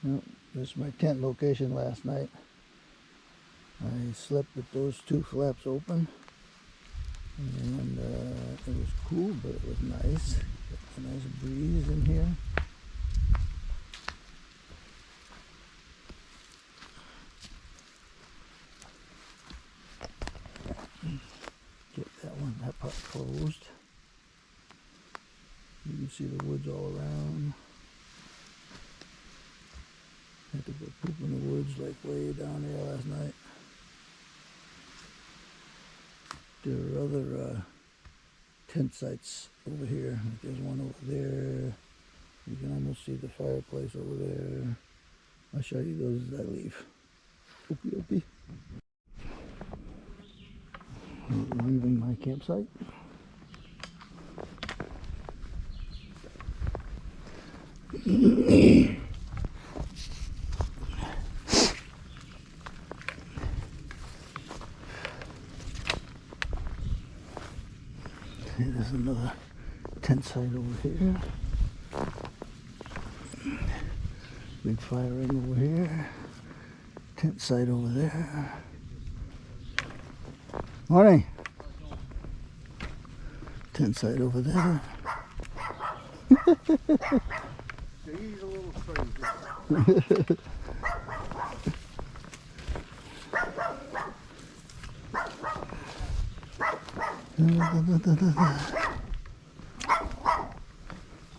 Well, this is my tent location last night. I slept with those two flaps open, and it was cool, but it was nice. Got a nice breeze in here. Get that part closed. You can see the woods all around. Had to go poop in the woods like way down there last night. There are other tent sites over here. Like there's one over there. You can almost see the fireplace over there. I'll show you those as I leave. Oopie doopie. Leaving my campsite. There's another tent site over here. Big fire ring over here. Tent site over there. Morning. Tent site over there. He's a little crazy.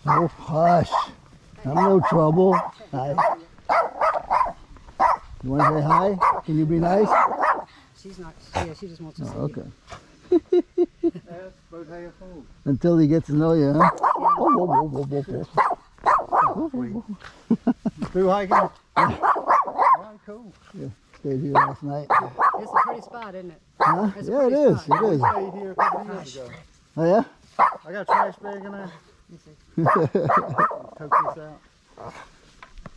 Oh, hush. I'm no trouble. Hi. You want to say hi? Can you be nice? She's not, yeah, she just wants to see you. Okay. That's about half full. Until he gets to know you, huh? Through hiking? All right, cool. Yeah, stayed here last night. It's a pretty spot, isn't it? Huh? It's a Yeah, it pretty is. spot. It is. I stayed here a couple years ago. Oh, yeah? I got a trash bag in there. Let me see. Took this out.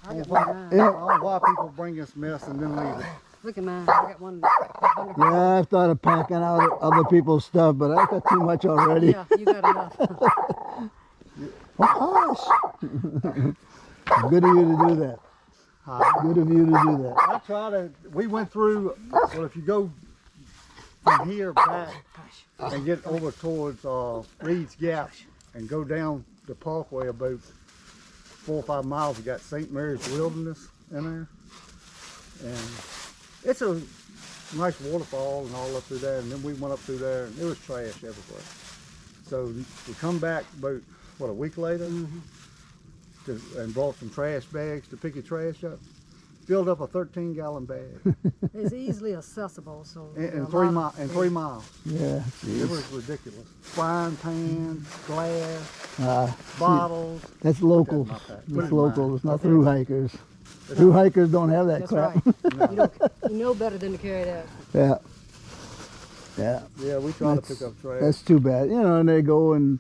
I got one. I don't know why people bring this mess and then leave it. Look at mine. I got one. Yeah, I've thought of packing out other people's stuff, but I've got too much already. Yeah, you got enough. Oh, hush. Good of you to do that. Good of you to do that. I try to, we went through, well, if you go from here back and get over towards Reed's Gap and go down the parkway about 4 or 5 miles, you got St. Mary's Wilderness in there. And it's a nice waterfall and all up through there. And then we went up through there and it was trash everywhere. So we come back about, what, a week later? And brought some trash bags to pick your trash up. Filled up a 13-gallon bag. It's easily accessible, so. in 3 miles. Yeah, It geez. was ridiculous. Frying pans, glass, See, bottles. that's local. Put it That's in local. mine. It's not through hikers. Through hikers don't have that That's crap. right. You know better than to carry that. Yeah. Yeah. Yeah, we try to pick up trash. That's too bad. You know, and they go and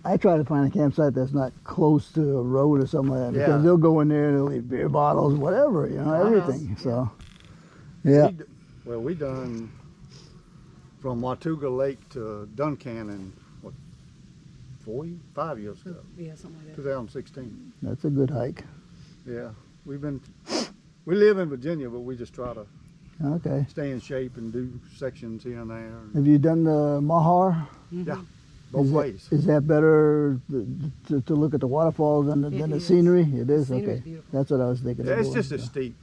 I try to find a campsite that's not close to a road or something like that, because Yeah. they'll go in there and they'll leave beer bottles, whatever, you know, everything. So, yeah. We done from Watauga Lake to Duncannon, what, 5 years ago, Yeah, something like that. 2016. That's a good hike. Yeah, we live in Virginia, but we just try to Okay. stay in shape and do sections here and there. Have you done the Mahar? Yeah, both ways. Is that better to look at the waterfalls than the is. scenery? It is? The scenery's Okay. beautiful. That's what I was thinking. Yeah, of it's doing, just as so. steep.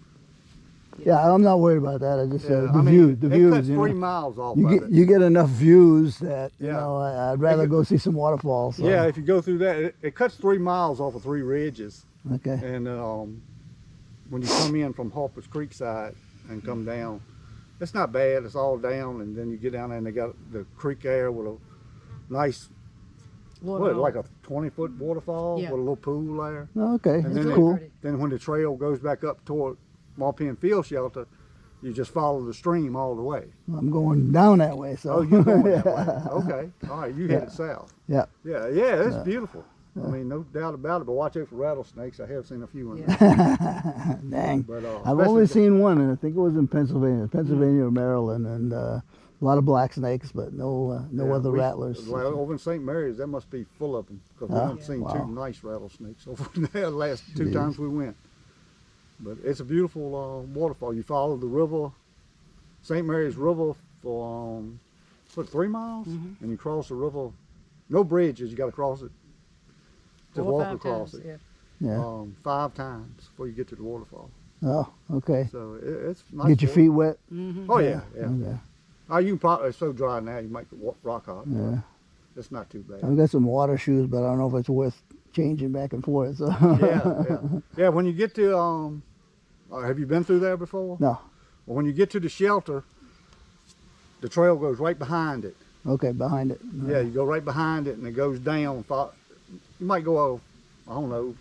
Yeah, I'm not worried about that. I just Yeah, the I mean, view, the it views. cuts You know? 3 miles off You of get it. you get enough views that you Yeah. know I'd rather go see some waterfalls. So. Yeah, if you go through that, it cuts 3 miles off of 3 ridges. Okay. And when you come in from Harper's Creek side and come down, it's not bad. It's all down, and then you get down there and they got the creek there with a nice, like a 20-foot waterfall Yeah. with a little pool there. Oh, okay. And That's then, really cool. pretty. then when the trail goes back up toward Malpin Field Shelter, you just follow the stream all the way. I'm going down that way. So. Oh, you're going that way. Okay. All right, you headed south. Yeah. Yeah, it's beautiful. I mean, no doubt about it, but watch out for rattlesnakes. I have seen a few in there. Dang. But, I've only seen one, and I think it was in Pennsylvania or Maryland, and A lot of black snakes, but no Yeah, other rattlers. Well, over in St. Mary's, that must be full of them because we Oh, haven't seen wow. two nice rattlesnakes over there the last two Jeez. times we went. But it's a beautiful waterfall. You follow the river, St. Mary's River for 3 miles, Mm-hmm. and you cross the river. No bridges, you got to cross it. Just 4 or walk 5 across times, it. yeah. Yeah. 5 times before you get to the waterfall. Oh, okay. So it's nice. Get your water. feet wet. Mm-hmm. Oh yeah, yeah. Okay. Oh, you can probably, it's so dry now you might get rock hot. Yeah. It's not too bad. I've got some water shoes, but I don't know if it's worth changing back and forth. So. Yeah. When you get to have you been through there before? No. Well, when you get to the shelter, the trail goes right behind it. Okay, behind it. Yeah, you go right behind it, and it goes down. You might go, I don't know,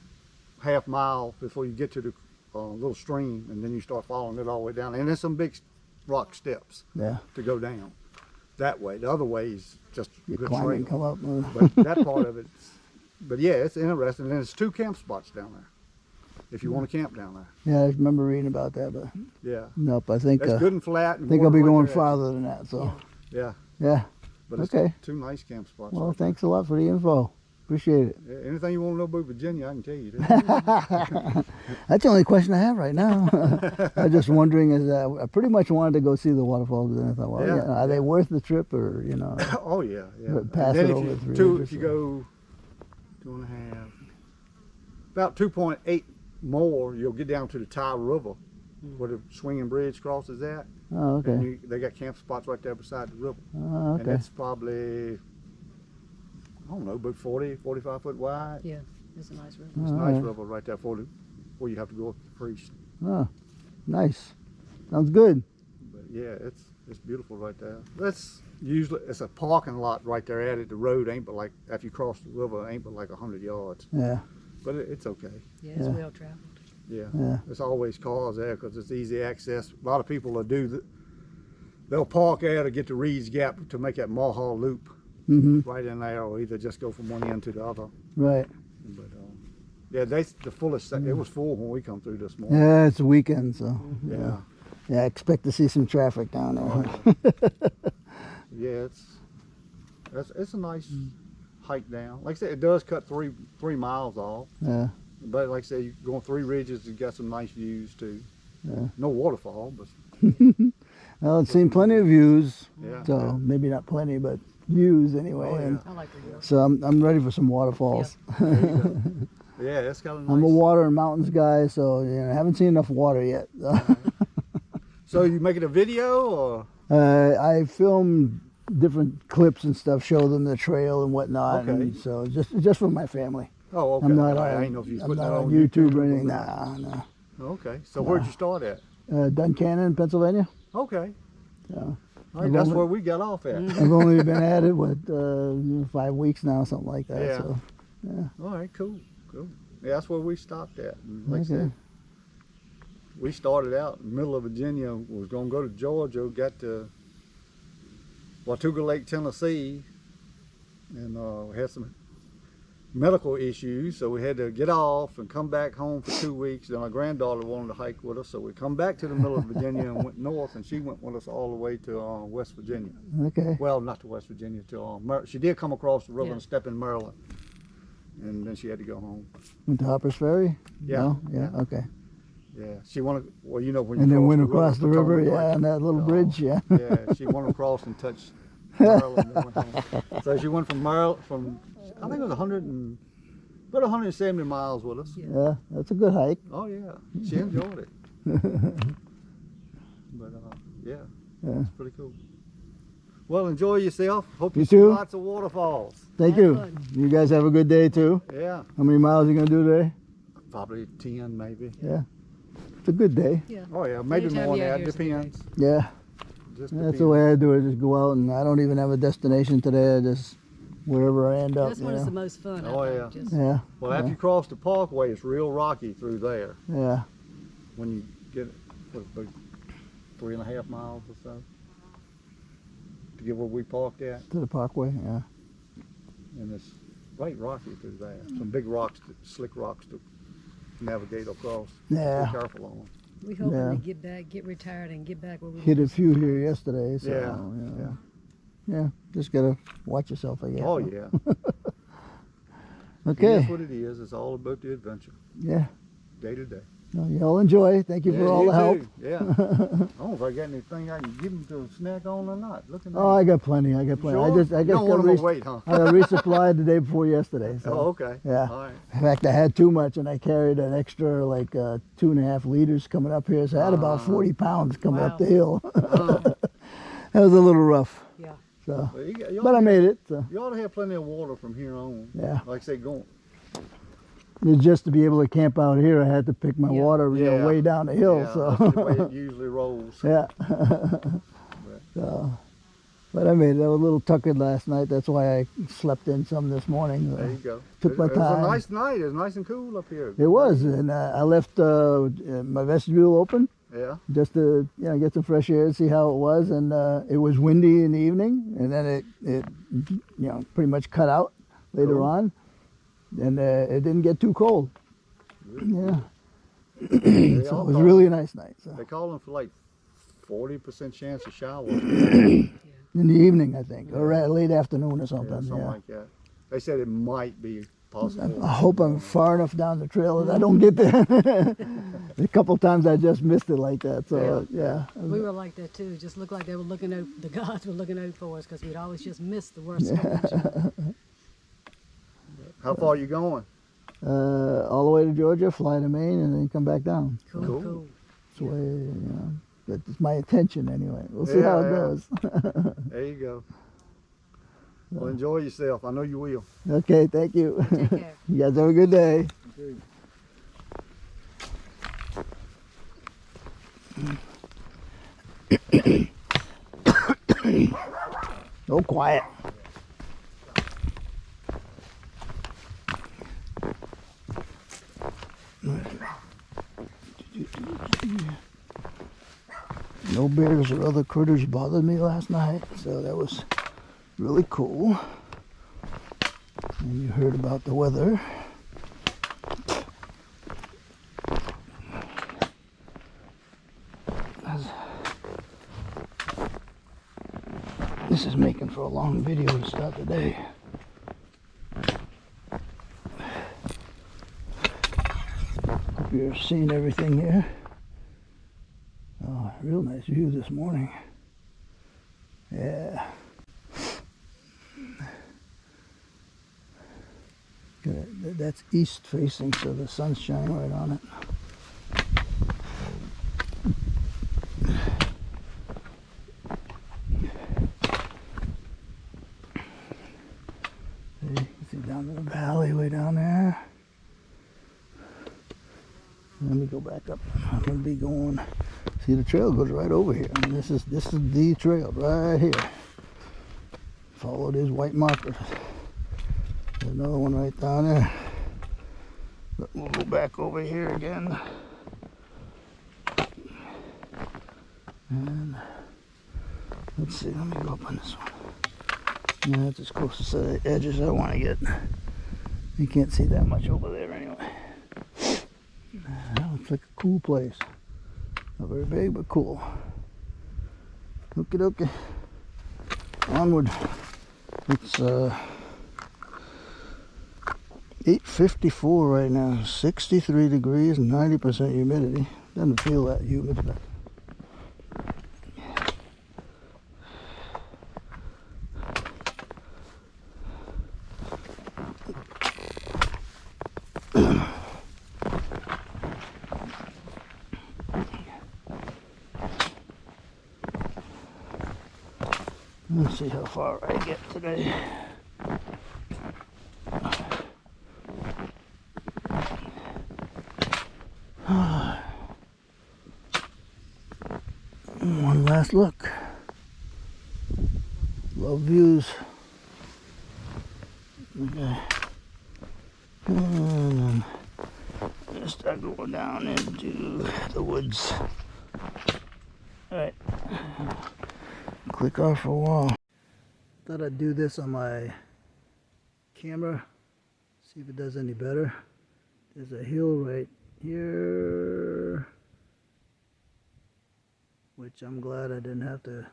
half mile before you get to the little stream, and then you start following it all the way down. And there's some big rock steps Yeah. to go down that way. The other way is just You good climb and trail. come up. But that part of it, but yeah, it's interesting. And there's 2 camp spots down there if you want to camp down there. Yeah, I remember reading about that, but Yeah, nope. I think it's good and flat. I And think I'll water be right going there. farther than that. So Yeah, yeah. but it's Okay. 2 nice camp spots. Well, right thanks a lot for the info. Appreciate it. there. Yeah, anything you want to know about Virginia, I can tell you. That's the only question I have right now. I was just wondering, I pretty much wanted to go see the waterfalls, and I thought, well, Yeah. are they worth the trip, or Oh yeah, yeah. But pass And then it if over you, through two, it, if you so. go 2.5, about 2.8 more, you'll get down to the Tye River, where the swinging bridge crosses at. Oh, okay. And they got camp spots right there beside the river. Oh, And okay. it's probably, I don't know, about 40, 45 foot wide. Yeah, it's a nice river. It's a All nice right. river right there where you have to go up the priest. Oh, nice. Sounds good. But yeah, it's beautiful right there. It's a parking lot right there at it. The road ain't but like, after you cross the river, ain't but like 100 yards. Yeah. But it's okay. Yeah, it's Yeah. well traveled. Yeah. Yeah. There's always cars there because it's easy access. A lot of people will they'll park there to get to Reed's Gap to make that Mulhall Loop Mhm. right in there, or either just go from one end to the other. Right. But yeah, that's the fullest. It was full when we come through this morning. Yeah, it's a weekend, so Yeah. yeah. I expect to see some traffic down there. Yeah, it's a nice hike down. Like I said, it does cut three miles off. Yeah. But like I said, you're going 3 ridges, you got some nice views too. Yeah. No waterfall, but Well, it's seen plenty of views. yeah. So yeah. maybe not plenty, but views anyway. Oh, yeah. And I like the river. so I'm ready for some waterfalls. There you go. Yeah, it's got a nice. I'm a water and mountains guy, so I haven't seen enough water yet. So you making a video or? I filmed different clips and stuff, show them the trail and whatnot. Okay. And so just for my family. Oh, okay. I'm not I on, ain't know if you was I'm putting not that on on YouTube or or anything. not. Nah. Okay. So where'd you start at? Duncannon, Pennsylvania. Okay. So All right, that's only- where we got off at. I've only been at it 5 weeks now, something like that. Yeah. So All right, cool. Yeah, that's where we stopped at. And like I Okay. said, we started out in the middle of Virginia, was going to go to Georgia, got to Watauga Lake, Tennessee, and we had some medical issues, so we had to get off and come back home for 2 weeks. Then my granddaughter wanted to hike with us, so we come back to the middle of Virginia and went north, and she went with us all the way to West Virginia. okay. Well, not to West Virginia, to she did come across the river Yeah. and step in Maryland, and then she had to go home. Went to Harper's Ferry. Yeah, No? Yeah. yeah. Okay. Yeah, she wanted. Well, you know when And you then cross went the across the Potomac river, Bridge. yeah, on that little Oh, bridge, yeah. Yeah, she went across and touched Maryland. And went home. So she went from Maryland, I think it was about 170 miles with us. Yeah. Yeah, that's a good hike. Oh yeah, she enjoyed it. But yeah, Yeah. it's pretty cool. Well, enjoy yourself. Hope you You see too. lots of waterfalls. Thank Have you. fun. You guys have a good day too. Yeah, How many miles are you gonna do today? probably 10 maybe. Yeah. It's a good day. Yeah. Oh yeah, maybe Anytime more you're than out that. here's a good Depends. Yeah. Just That's the depends. way I do it. Just go out, and I don't even have a destination today. I just wherever I end up. That's when it's the most fun. I Oh, think, yeah. just- Yeah. Well, after you cross the parkway, it's real rocky through there. Yeah. When you get about 3.5 miles or so to get where we parked at, To the parkway. Yeah. and it's right rocky through there. Some big rocks, slick rocks to navigate across. Yeah. Be careful on them. We hoping Yeah. to get back, get retired, and get back where we Hit a was. few here yesterday, so Yeah, yeah. Just gotta watch yourself, I guess. Oh yeah. Okay. It is what it is. It's all about the adventure, Yeah. day to day. No, y'all enjoy. Thank you Yeah, for all the help. too. Yeah. I don't know if I got anything I can give them to snack on or not. Look at that. Oh, I got plenty. I got You plenty. sure? I just You don't got want them to wait, huh? I got resupplied the day before yesterday. So. Oh, okay. Yeah. All right. In fact, I had too much, and I carried an extra like 2.5 liters coming up here. So I had about 40 pounds coming up Wow. the hill. Uh, That was a little rough. Yeah. So, well, you but I made it. So. You ought to have plenty of water from here on. Yeah. Like I say, going. Just to be able to camp out here, I had to pick my Yeah. water, Yeah. way down the hill. Yeah, So that's the way it usually rolls. yeah. So, but I made it. I was a little tuckered last night. That's why I slept in some this morning. There you go. Took my It was time. a nice night. It was nice and cool up here. It was, and I left my vestibule open Yeah. just to get some fresh air and see how it was. And it was windy in the evening, and then it pretty much cut out later Cool. on, and it didn't get too cold. Yeah, They so all it was call- really a nice night. So They call them for like 40% chance of showers. in the evening, I think, or late afternoon or something. Yeah, something like that. They said it might be possible. I hope I'm far enough down the trail that I don't get there. A couple times I just missed it like that. So yeah. We were like that too. Just looked like they were looking out. The gods were looking out for us because we'd always just missed the worst storms. How far you going? All the way to Georgia, fly to Maine, and then come back down. Cool, Cool. cool. That's the way, that's my intention anyway. We'll see how it Yeah. goes. There you go. Well, enjoy yourself. I know you will. Okay, thank you. Take care. You guys have a good day. Oh, quiet. No bears or other critters bothered me last night, so that was really cool. And you heard about the weather. This is making for a long video to start the day. Hope you're seeing everything here. Oh, real nice view this morning. Yeah. That's east facing, so the sun's shining right on it. You can see down in the valley way down there. Let me go back up. I'm gonna be going. See, the trail goes right over here. I mean, this is the trail right here. Follow these white markers. There's another one right down there. But we'll go back over here again. And let's see, let me go up on this one. Yeah, that's as close to the edge as I want to get. You can't see that much over there anyway. That looks like a cool place. Not very big, but cool. Okie dokie. Onward. It's 8:54 right now. 63 degrees and 90% humidity. Doesn't feel that humid, but let's see how far I get today. One last look. Love views. Okay. And then start going down into the woods. Alright. Click off for a while. Thought I'd do this on my camera. See if it does any better. There's a hill right here. which I'm glad I didn't have to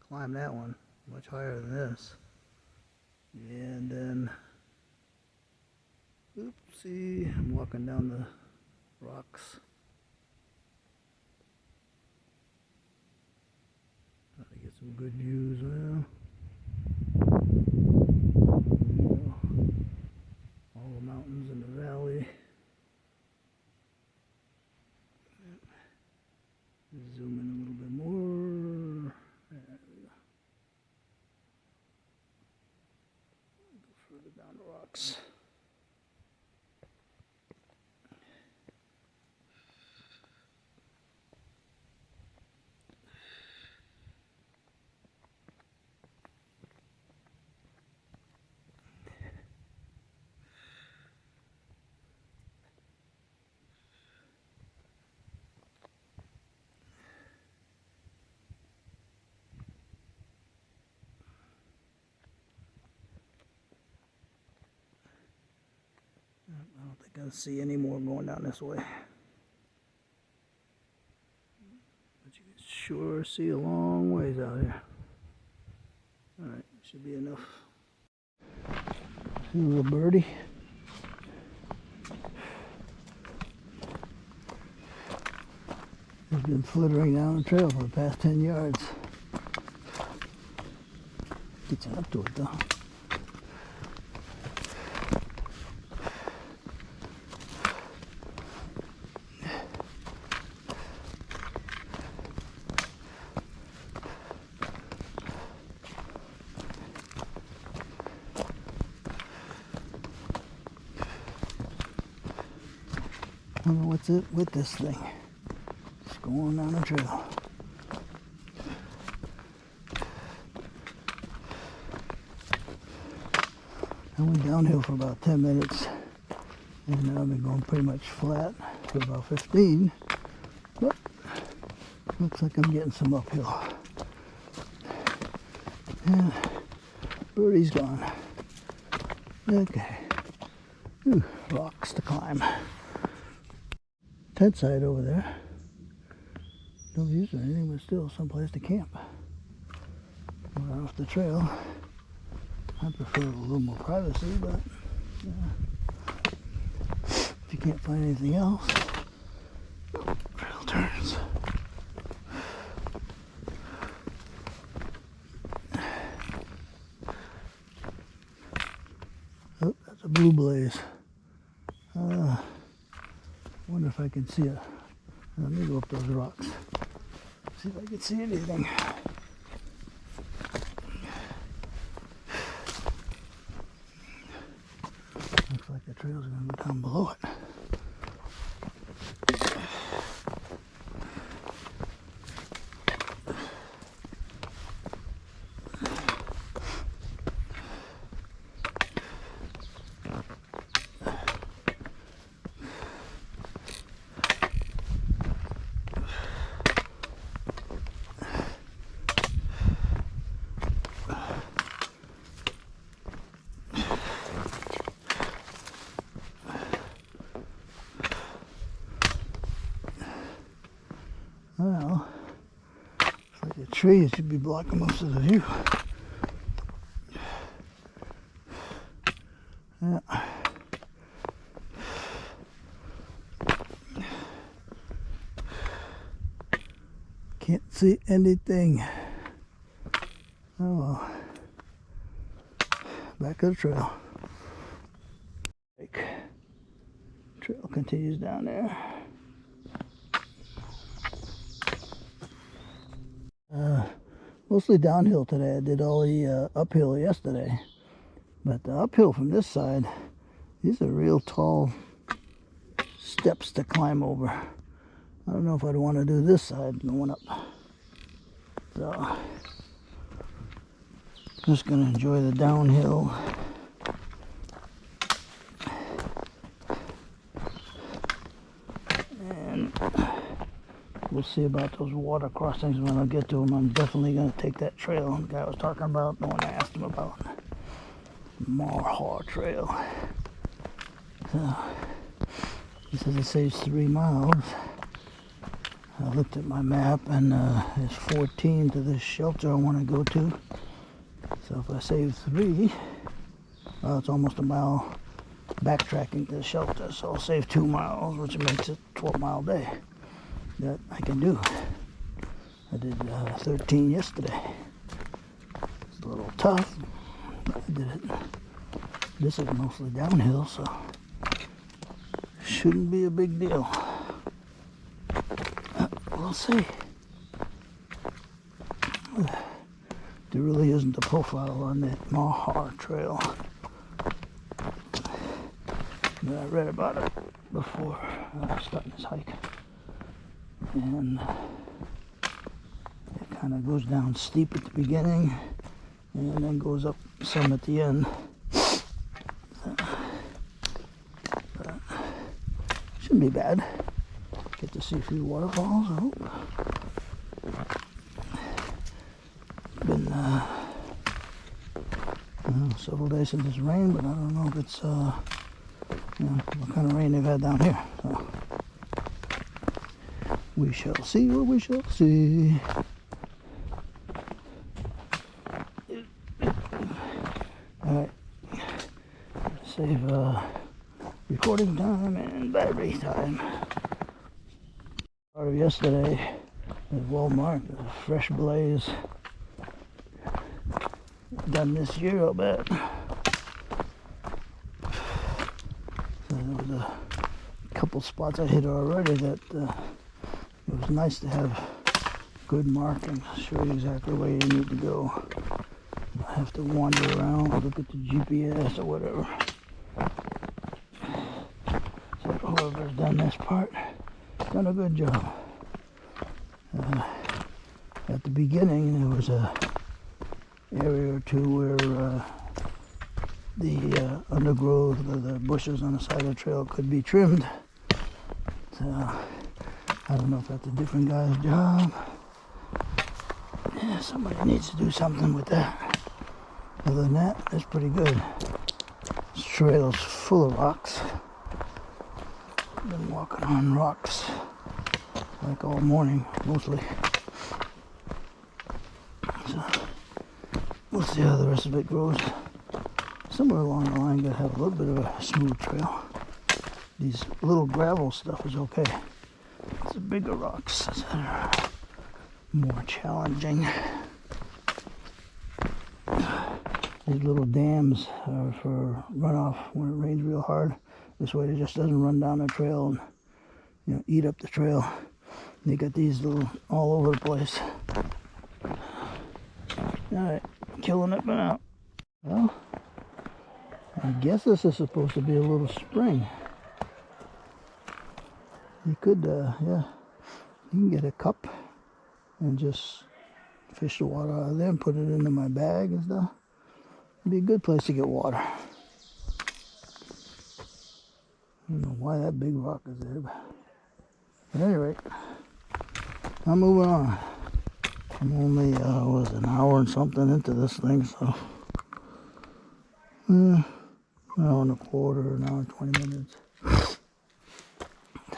climb that one much higher than this. And then, oopsie, I'm walking down the rocks. Trying to get some good views now. All the mountains in the valley. Zoom in a little bit more. There we go. Go further down the rocks. I don't think I see any more going down this way. But you can sure see a long ways out here. Alright, should be enough. See a little birdie. It's been flittering down the trail for the past 10 yards. Gets up to it though. I don't know what's it with this thing. Just going down the trail. I went downhill for about 10 minutes and now I've been going pretty much flat for about 15. But looks like I'm getting some uphill. And birdie's gone. Okay. Ooh, rocks to climb. Tent site over there. No views or anything, but still someplace to camp. We're off the trail. I prefer a little more privacy, but if you can't find anything else, trail turns. Oh, that's a blue blaze. Wonder if I can see it. Let me go up those rocks. See if I can see anything. Looks like the trail's gonna go down below it. Well, it's like a tree should be blocking most of the view. Yeah. Can't see anything. Oh well. Back of the trail. Trail continues down there. Mostly downhill today. I did all the uphill yesterday. But the uphill from this side, these are real tall steps to climb over. I don't know if I'd want to do this side going up. So, I'm just going to enjoy the downhill. And we'll see about those water crossings when I get to them. I'm definitely going to take that trail the guy was talking about, the one I asked him about. Marhaw Trail. So, he says it saves 3 miles. I looked at my map, and there's 14 to this shelter I want to go to. So if I save 3, well, it's almost a mile backtracking to the shelter. So I'll save 2 miles, which makes it a 12-mile day that I can do. I did 13 yesterday. It's a little tough, but I did it. This is mostly downhill, so shouldn't be a big deal. We'll see. There really isn't a profile on that Mahar Trail. But I read about it before I was starting this hike. And it kind of goes down steep at the beginning and then goes up some at the end. But shouldn't be bad. Get to see a few waterfalls, I hope. Been several days since it's rained, but I don't know if it's what kind of rain they've had down here. So we shall see what we shall see. Alright. Save recording time and battery time. Part of yesterday at Walmart, a fresh blaze. Done this year, I'll bet. So there was a couple spots I hit already that it was nice to have good markings, show you exactly where you need to go. I have to wander around, look at the GPS or whatever. So whoever's done this part, done a good job. At the beginning, there was a area or two where the undergrowth, the bushes on the side of the trail could be trimmed. So I don't know if that's a different guy's job. Yeah, somebody needs to do something with that. Other than that, it's pretty good. This trail's full of rocks. I've been walking on rocks like all morning, mostly. So we'll see how the rest of it goes. Somewhere along the line, gotta have a little bit of a smooth trail. These little gravel stuff is okay. It's the bigger rocks that are more challenging. These little dams are for runoff when it rains real hard. This way it just doesn't run down the trail and eat up the trail. They got these little all over the place. Alright, killing it now. Well, I guess this is supposed to be a little spring. You could, you can get a cup and just fish the water out of there and put it into my bag and stuff. It'd be a good place to get water. I don't know why that big rock is there, but at any rate, I'm moving on. I'm only, an hour and something into this thing, so an hour and a quarter, an hour and 20 minutes.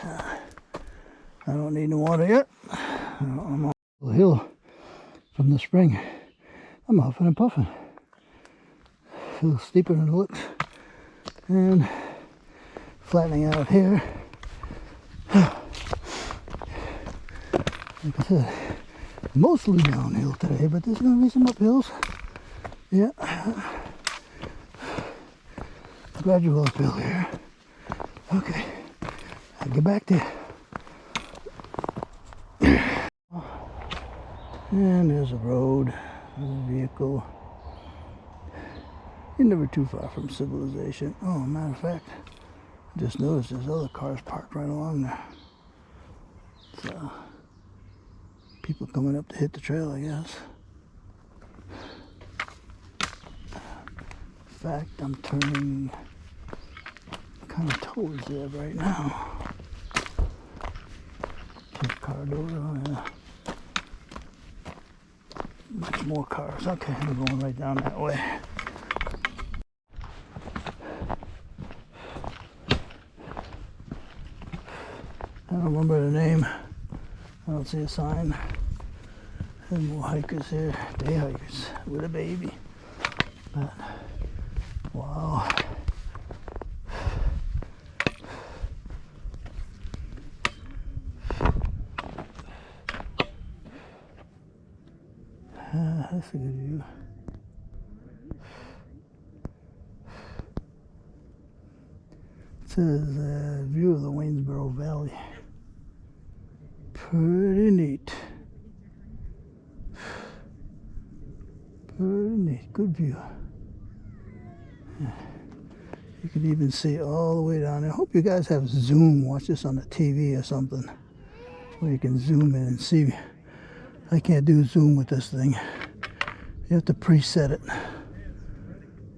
I don't need the water yet. I'm on the hill from the spring. I'm huffing and puffing. A little steeper than it looks. And flattening out here. Like I said, mostly downhill today, but there's going to be some uphills. Yeah. Gradual uphill here. Okay. I'll get back there. And there's a road, there's a vehicle. You're never too far from civilization. Oh, matter of fact, I just noticed there's other cars parked right along there. So, people coming up to hit the trail, I guess. In fact, I'm turning kind of towards there right now. Check car door, oh yeah. Much more cars. Okay, we're going right down that way. I don't remember the name I don't see a sign. There's more hikers here, day hikers with a baby. But, wow. That's a good view. It says view of the Waynesboro Valley. Pretty neat. Pretty neat. Good view. You can even see all the way down there. I hope you guys have Zoom. Watch this on the TV or something, where you can zoom in and see. I can't do Zoom with this thing. You have to preset it.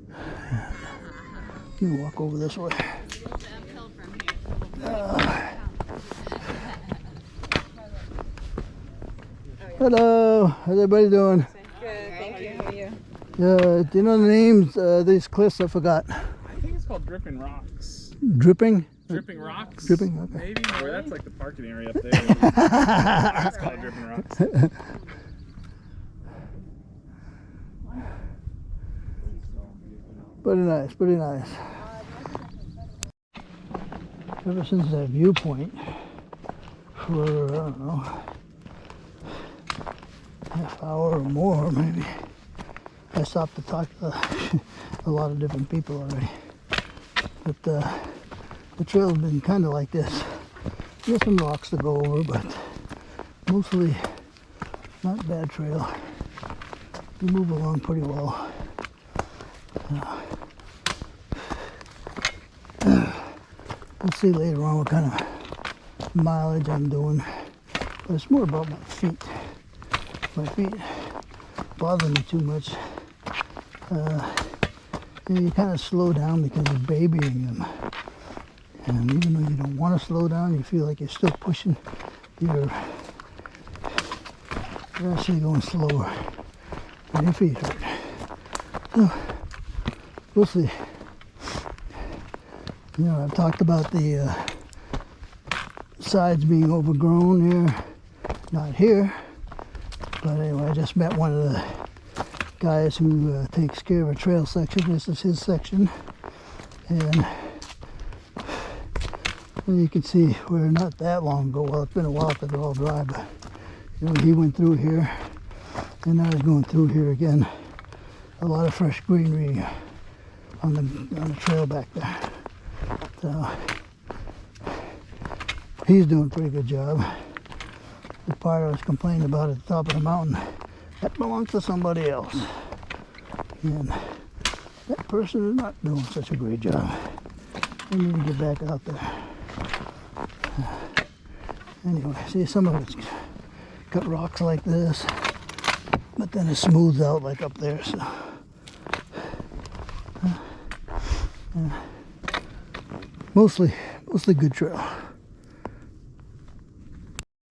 Let me walk over this way. Hello, how's everybody doing? Good, thank you. How are you? Do you know the names of these cliffs? I forgot. I think it's called Dripping Rocks. Dripping? Dripping Rocks? Dripping, okay. Maybe, or that's like the parking area up there. It's called Dripping Rocks. Pretty nice, pretty nice. Ever since that viewpoint, for, I don't know, half hour or more maybe, I stopped to talk to a lot of different people already. But the trail's been kind of like this. There's some rocks to go over, but mostly not a bad trail. We move along pretty well. We'll see later on what kind of mileage I'm doing. But it's more about my feet. My feet bother me too much. You kind of slow down because you're babying them. And even though you don't want to slow down, you feel like you're still pushing. You're actually going slower. And your feet hurt. So, we'll see. You know, I've talked about the sides being overgrown here. Not here. But anyway, I just met one of the guys who takes care of a trail section. This is his section. And you can see where not that long ago, well, it's been a while because they're all dry, but you know, he went through here, and now he's going through here again. A lot of fresh greenery on the trail back there. So he's doing a pretty good job. The part I was complaining about at the top of the mountain, that belongs to somebody else. And that person is not doing such a great job. I need to get back out there. Anyway, see, some of it's got rocks like this, but then it smooths out like up there. So mostly good trail.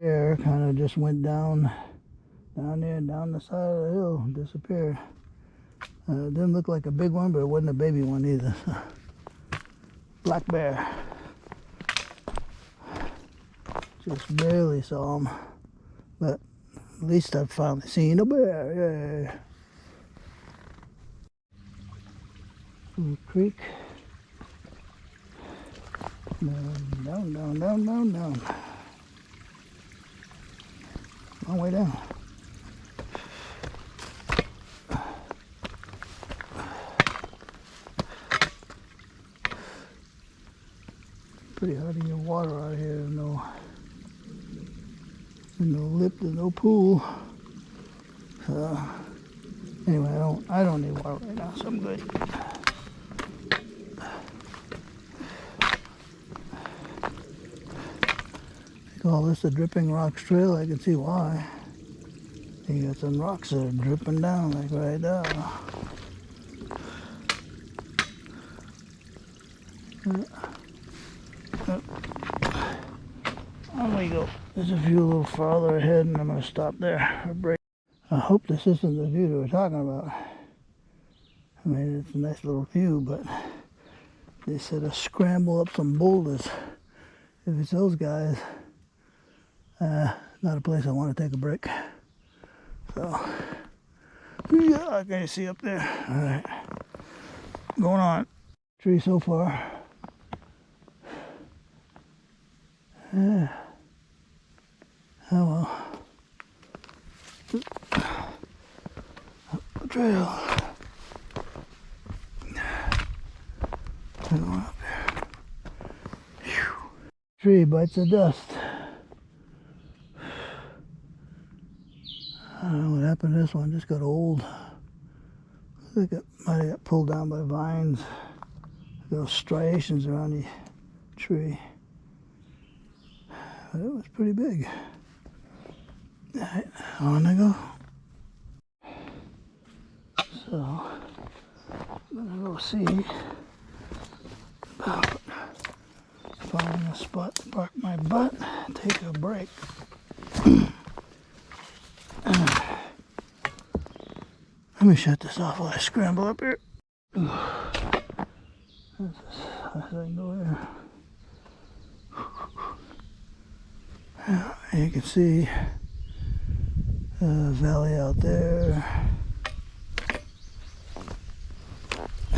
Air kind of just went down there, down the side of the hill, disappeared. It didn't look like a big one, but it wasn't a baby one either. So. Black bear. Just barely saw him, but at least I've finally seen a bear. Yeah. Little creek. Down. Long way down. Pretty hard to get water out here. No lip, there's no pool. So anyway, I don't need water right now, so I'm good. They call this the Dripping Rocks Trail. I can see why. You got some rocks that are dripping down like right there. On we go. There's a view a little farther ahead, and I'm going to stop there or break. I hope this isn't the view that we're talking about. I mean, it's a nice little view, but they said to scramble up some boulders. If it's those guys, not a place I want to take a break. So, yeah, can you see up there? All right, going on. Tree so far. Yeah. Oh well. Up the trail. Going up there. Whew. Tree bites the dust. I don't know what happened to this one. Just got old. I think it might have got pulled down by vines. Those striations around the tree. But it was pretty big. Alright, on I go. So, I'm gonna go see about finding a spot to park my butt, take a break. Let me shut this off while I scramble up here. That's as I can go here. You can see the valley out there. A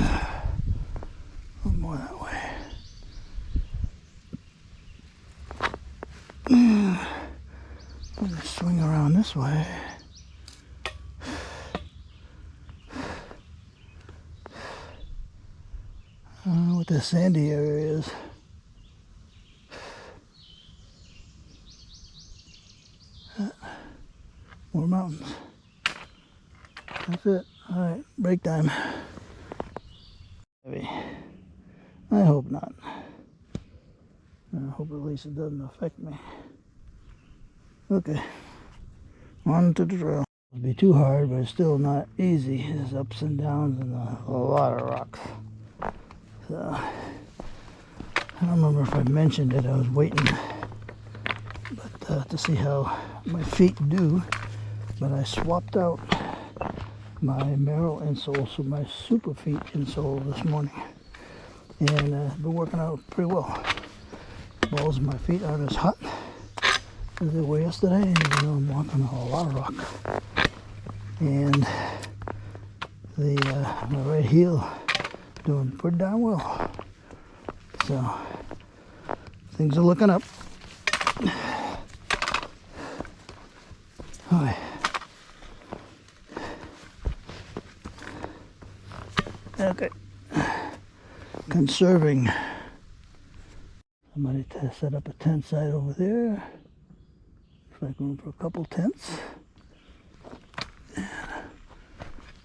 little more that way. I'm gonna swing around this way. I don't know what the sandy area is. More mountains. That's it. Alright, break time. Maybe. I hope not. I hope at least it doesn't affect me. Okay. On to the trail. It'll be too hard, but it's still not easy. There's ups and downs and a lot of rocks. So, I don't remember if I mentioned it. I was waiting to see how my feet do. But I swapped out my Merrill insole for my Super Feet insole this morning. And been working out pretty well. Balls of my feet aren't as hot as they were yesterday. And I'm walking a lot of rock. And my right heel doing pretty darn well. So things are looking up. All right. Okay. Conserving. Somebody set up a tent site over there. Looks like room for a couple tents. And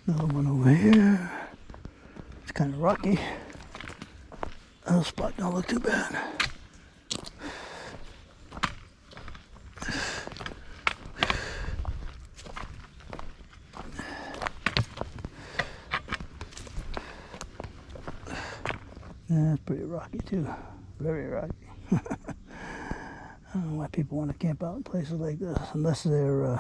another one over here. It's kind of rocky. That spot don't look too bad. Yeah, it's pretty rocky too. Very rocky. I don't know why people want to camp out in places like this unless they're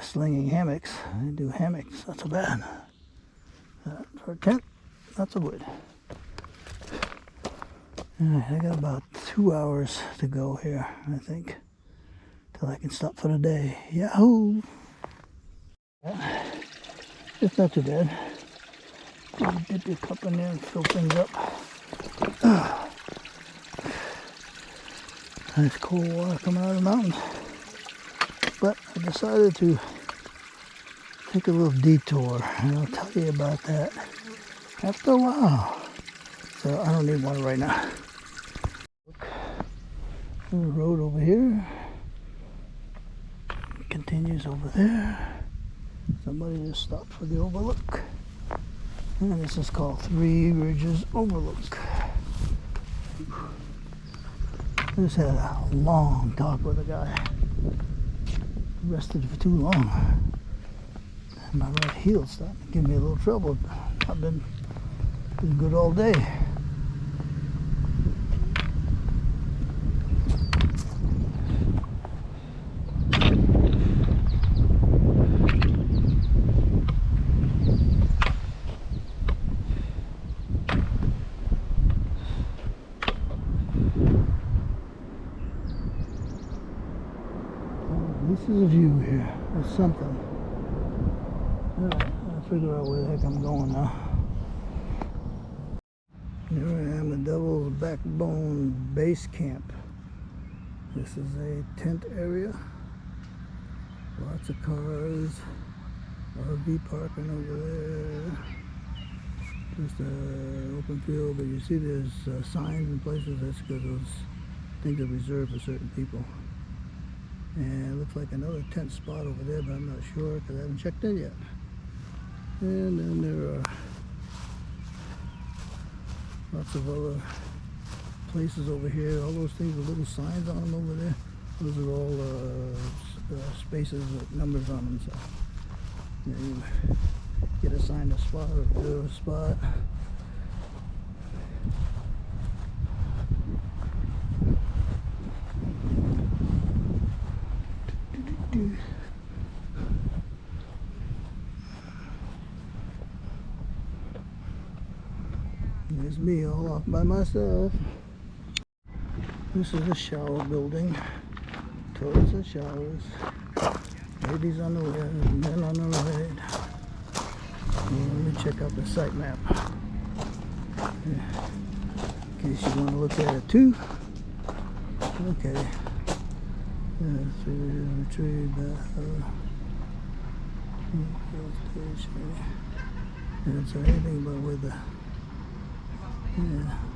slinging hammocks. They do hammocks, not so bad. For a tent, not so good. Alright, I got about 2 hours to go here, I think, till I can stop for the day. Yahoo! Yeah, it's not too bad. You dip your cup in there and fill things up. Nice cold water coming out of the mountains. But I decided to take a little detour, and I'll tell you about that after a while. So I don't need one right now. Look, the road over here continues over there. Somebody just stopped for the overlook. And this is called Three Ridges Overlook. I just had a long talk with a guy. Rested for too long. And my right heel's starting to give me a little trouble. I've been good all day. This is a view here. There's something. I'll figure out where the heck I'm going now. Here I am at Devil's Backbone Base Camp. This is a tent area. Lots of cars. RV parking over there. Just an open field, but you see there's signs in places. That's because those things are reserved for certain people. And it looks like another tent spot over there, but I'm not sure because I haven't checked in yet. And then there are lots of other places over here. All those things with little signs on them over there. Those are all spaces with numbers on them. So you get assigned a spot or reserve a spot. There's me all off by myself. This is a shower building. Toilets and showers. Ladies on the left, men on the right. And let me check out the site map. In case you want to look at it too. Okay. So we retrieve the station. And so anything but where the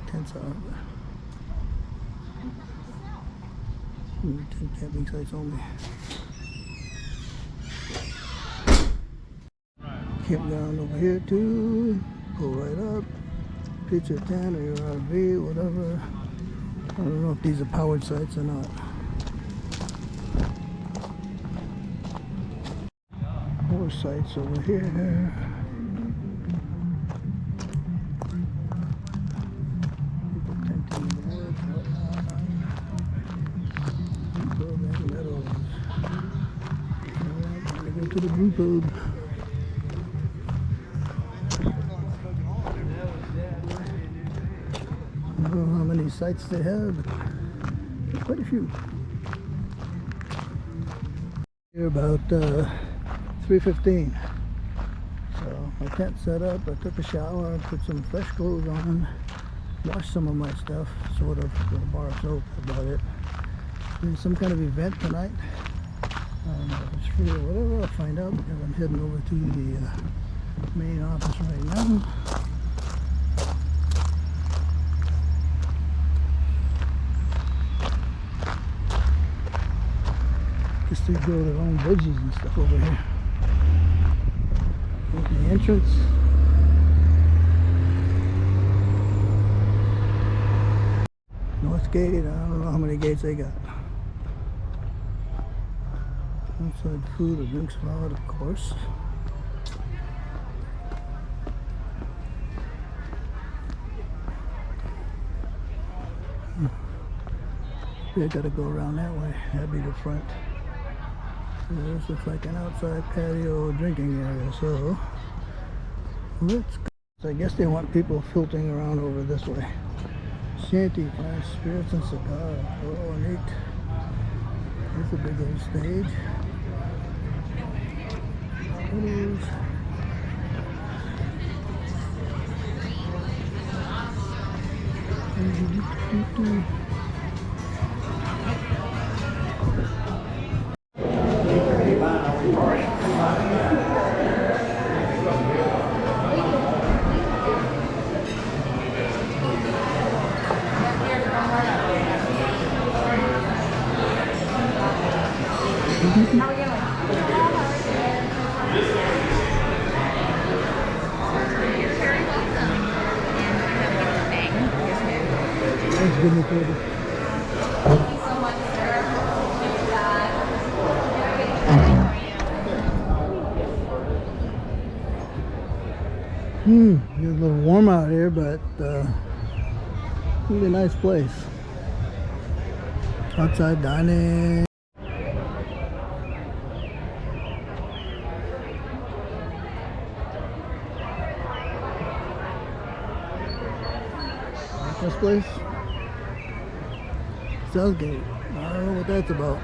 tents are. Tent camping sites only. Campground over here too. Pull right up. Pitch your tent or your RV, whatever. I don't know if these are powered sites or not. More sites over here. People tenting in the woods, whatnot. Building meadows. Alright, gotta go to the brew pub. I don't know how many sites they have, but quite a few. Here about 3:15. So my tent set up, I took a shower, put some fresh clothes on, washed some of my stuff, sort of, with a bar of soap, about it. There's some kind of event tonight. I don't know if it's free or whatever, I'll find out because I'm heading over to the main office right now. Guess they grow their own veggies and stuff over here. Here's the entrance. North gate, I don't know how many gates they got. Outside food or drinks allowed, of course. I gotta go around that way. That'd be the front. This looks like an outside patio drinking area, so let's go. So I guess they want people filtering around over this way. Shanty, fine spirits and cigars. Oh, neat. Here's a big old stage. Photos. Thanks, good looking. It's a little warm out here, but really nice place. Outside dining. Like this place? Southgate. I don't know what that's about.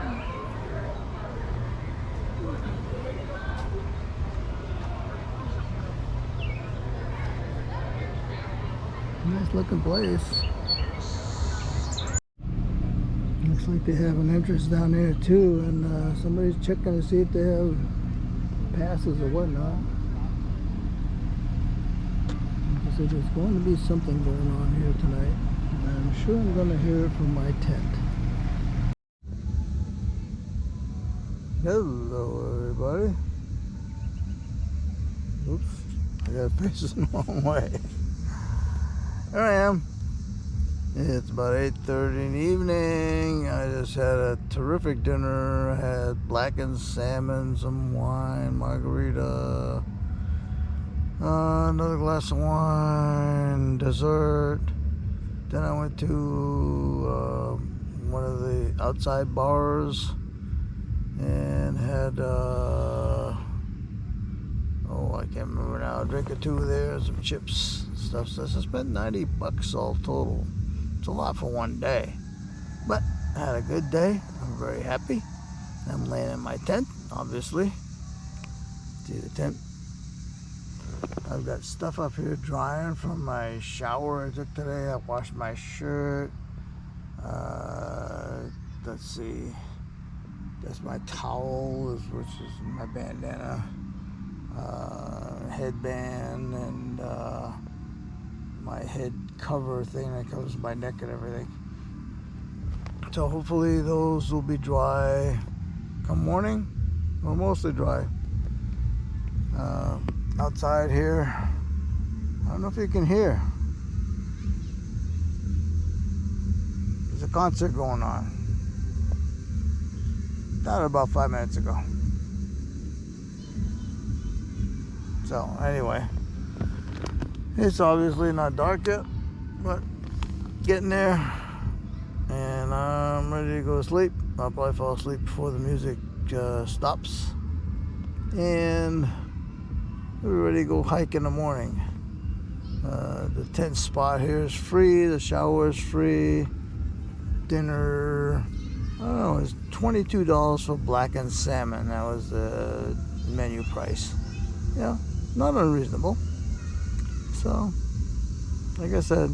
Nice looking place. Looks like they have an entrance down there too, and somebody's checking to see if they have passes or whatnot. So there's going to be something going on here tonight, and I'm sure I'm going to hear it from my tent. Hello everybody. Oops, I got faces the wrong way. Here I am. It's about 8:30 in the evening. I just had a terrific dinner. I had blackened salmon, some wine, margarita, another glass of wine, dessert. Then I went to one of the outside bars and had I can't remember now, a drink or two there, some chips and stuff. So I spent $90 all total. It's a lot for one day, but I had a good day. I'm very happy. I'm laying in my tent, obviously. See the tent? I've got stuff up here drying from my shower I took today. I washed my shirt. Let's see. That's my towel, which is my bandana, headband, and my head cover thing that covers my neck and everything. So hopefully those will be dry come morning, or mostly dry. Outside here, I don't know if you can hear. There's a concert going on. Started about 5 minutes ago. So anyway, it's obviously not dark yet, but getting there, and I'm ready to go to sleep. I'll probably fall asleep before the music stops, and we're ready to go hike in the morning. The tent spot here is free, the shower is free, dinner, I don't know, it's $22 for blackened salmon. That was the menu price. Yeah, not unreasonable. So, like I said,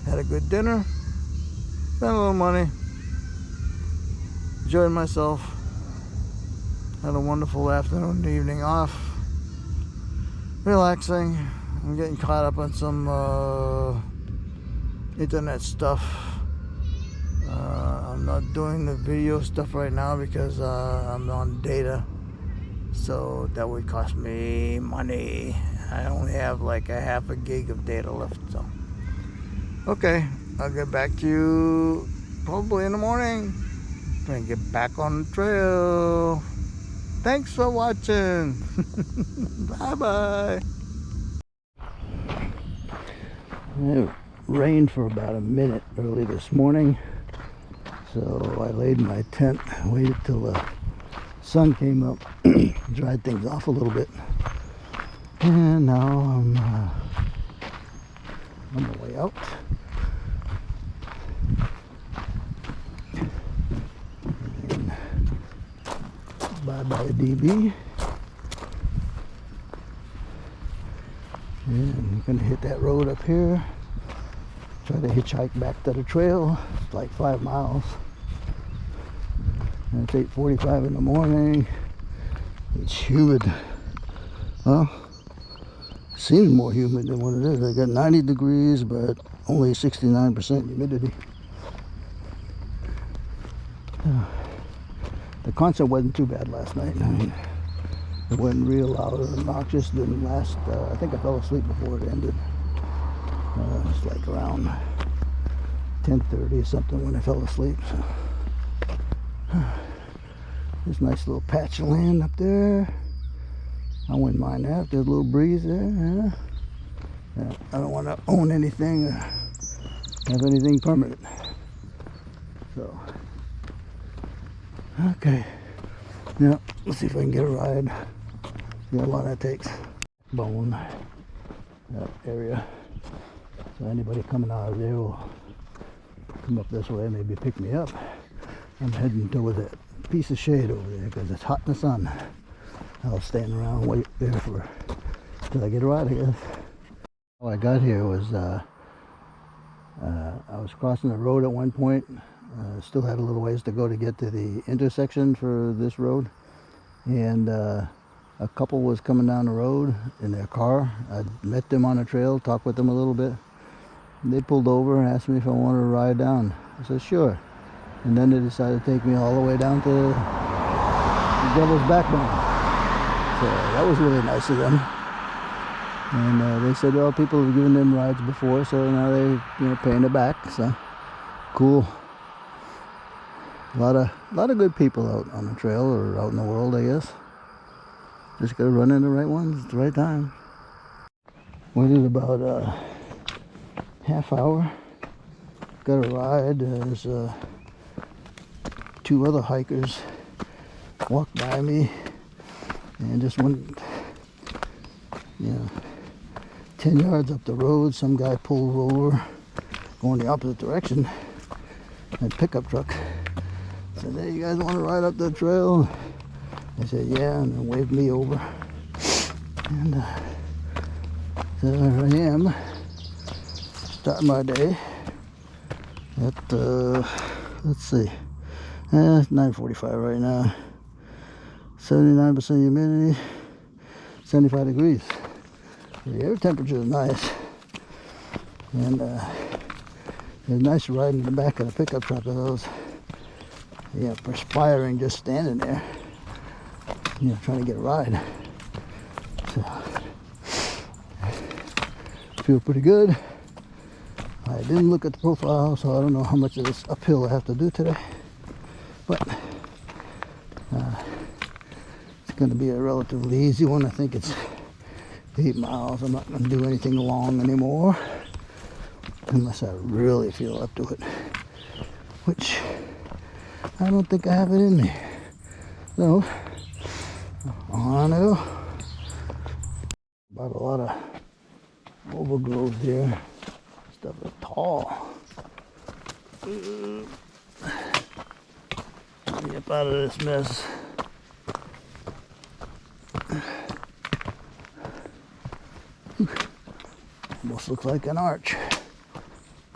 had a good dinner, spent a little money, enjoyed myself, had a wonderful afternoon and evening off, relaxing. I'm getting caught up on some internet stuff. I'm not doing the video stuff right now because I'm on data, so that would cost me money. I only have like a half a gig of data left, so okay, I'll get back to you probably in the morning and get back on the trail. Thanks for watching. Bye bye. It rained for about a minute early this morning, so I laid in my tent, waited till the sun came up, dried things off a little bit, and now I'm on the way out. And bye bye DB. And I'm gonna hit that road up here, try to hitchhike back to the trail. It's like 5 miles, and it's 8:45 in the morning. It's humid. Well, it seems more humid than what it is. I got 90 degrees, but only 69% humidity. The concert wasn't too bad last night. I mean, it wasn't real loud or obnoxious. Didn't last. I think I fell asleep before it ended. It's like around 10:30 or something when I fell asleep. So. This nice little patch of land up there. I wouldn't mind that. There's a little breeze there. Yeah, I don't want to own anything or have anything permanent. So, okay. Now, let's see if I can get a ride. See how long that takes. Bone, that area. So anybody coming out of there will come up this way, maybe pick me up. I'm heading toward that piece of shade over there because it's hot in the sun. I'll stand around and wait there till I get a ride, I guess. How I got here was I was crossing the road at one point. Still had a little ways to go to get to the intersection for this road. And a couple was coming down the road in their car. I met them on the trail, talked with them a little bit. They pulled over and asked me if I wanted to ride down. I said, sure. And then they decided to take me all the way down to the Devil's Backbone. So that was really nice of them. And they said, well, people have given them rides before, so now they're paying it back. So cool. A lot of good people out on the trail or out in the world, I guess. Just gotta run in the right ones at the right time. Waited about a half hour. Got a ride. There's two other hikers walked by me and just went, 10 yards up the road. Some guy pulled over going the opposite direction. A pickup truck. Said, hey, you guys want to ride up the trail? I said, yeah, and then waved me over. And so there I am, starting my day at, let's see, it's 9:45 right now. 79% humidity, 75 degrees. The air temperature is nice. And it's nice riding in the back of the pickup truck of those. Perspiring just standing there, trying to get a ride. So, feel pretty good. I didn't look at the profile, so I don't know how much of this uphill I have to do today. But it's going to be a relatively easy one. I think it's 8 miles. I'm not going to do anything long anymore, unless I really feel up to it, which I don't think I have it in me. So, on I go. About a lot of overgrowth here. Stuff is tall. Get out of this mess. Almost looks like an arch.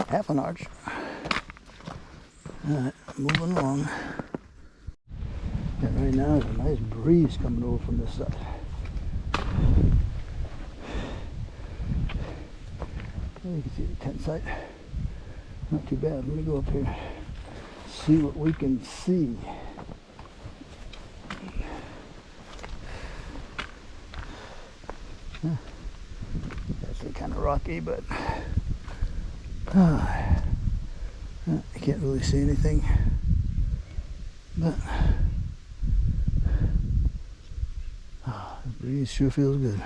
Half an arch. Alright, moving along. And right now there's a nice breeze coming over from this side. You can see the tent site. Not too bad. Let me go up here, see what we can see. Actually kind of rocky, but I can't really see anything. But the breeze sure feels good.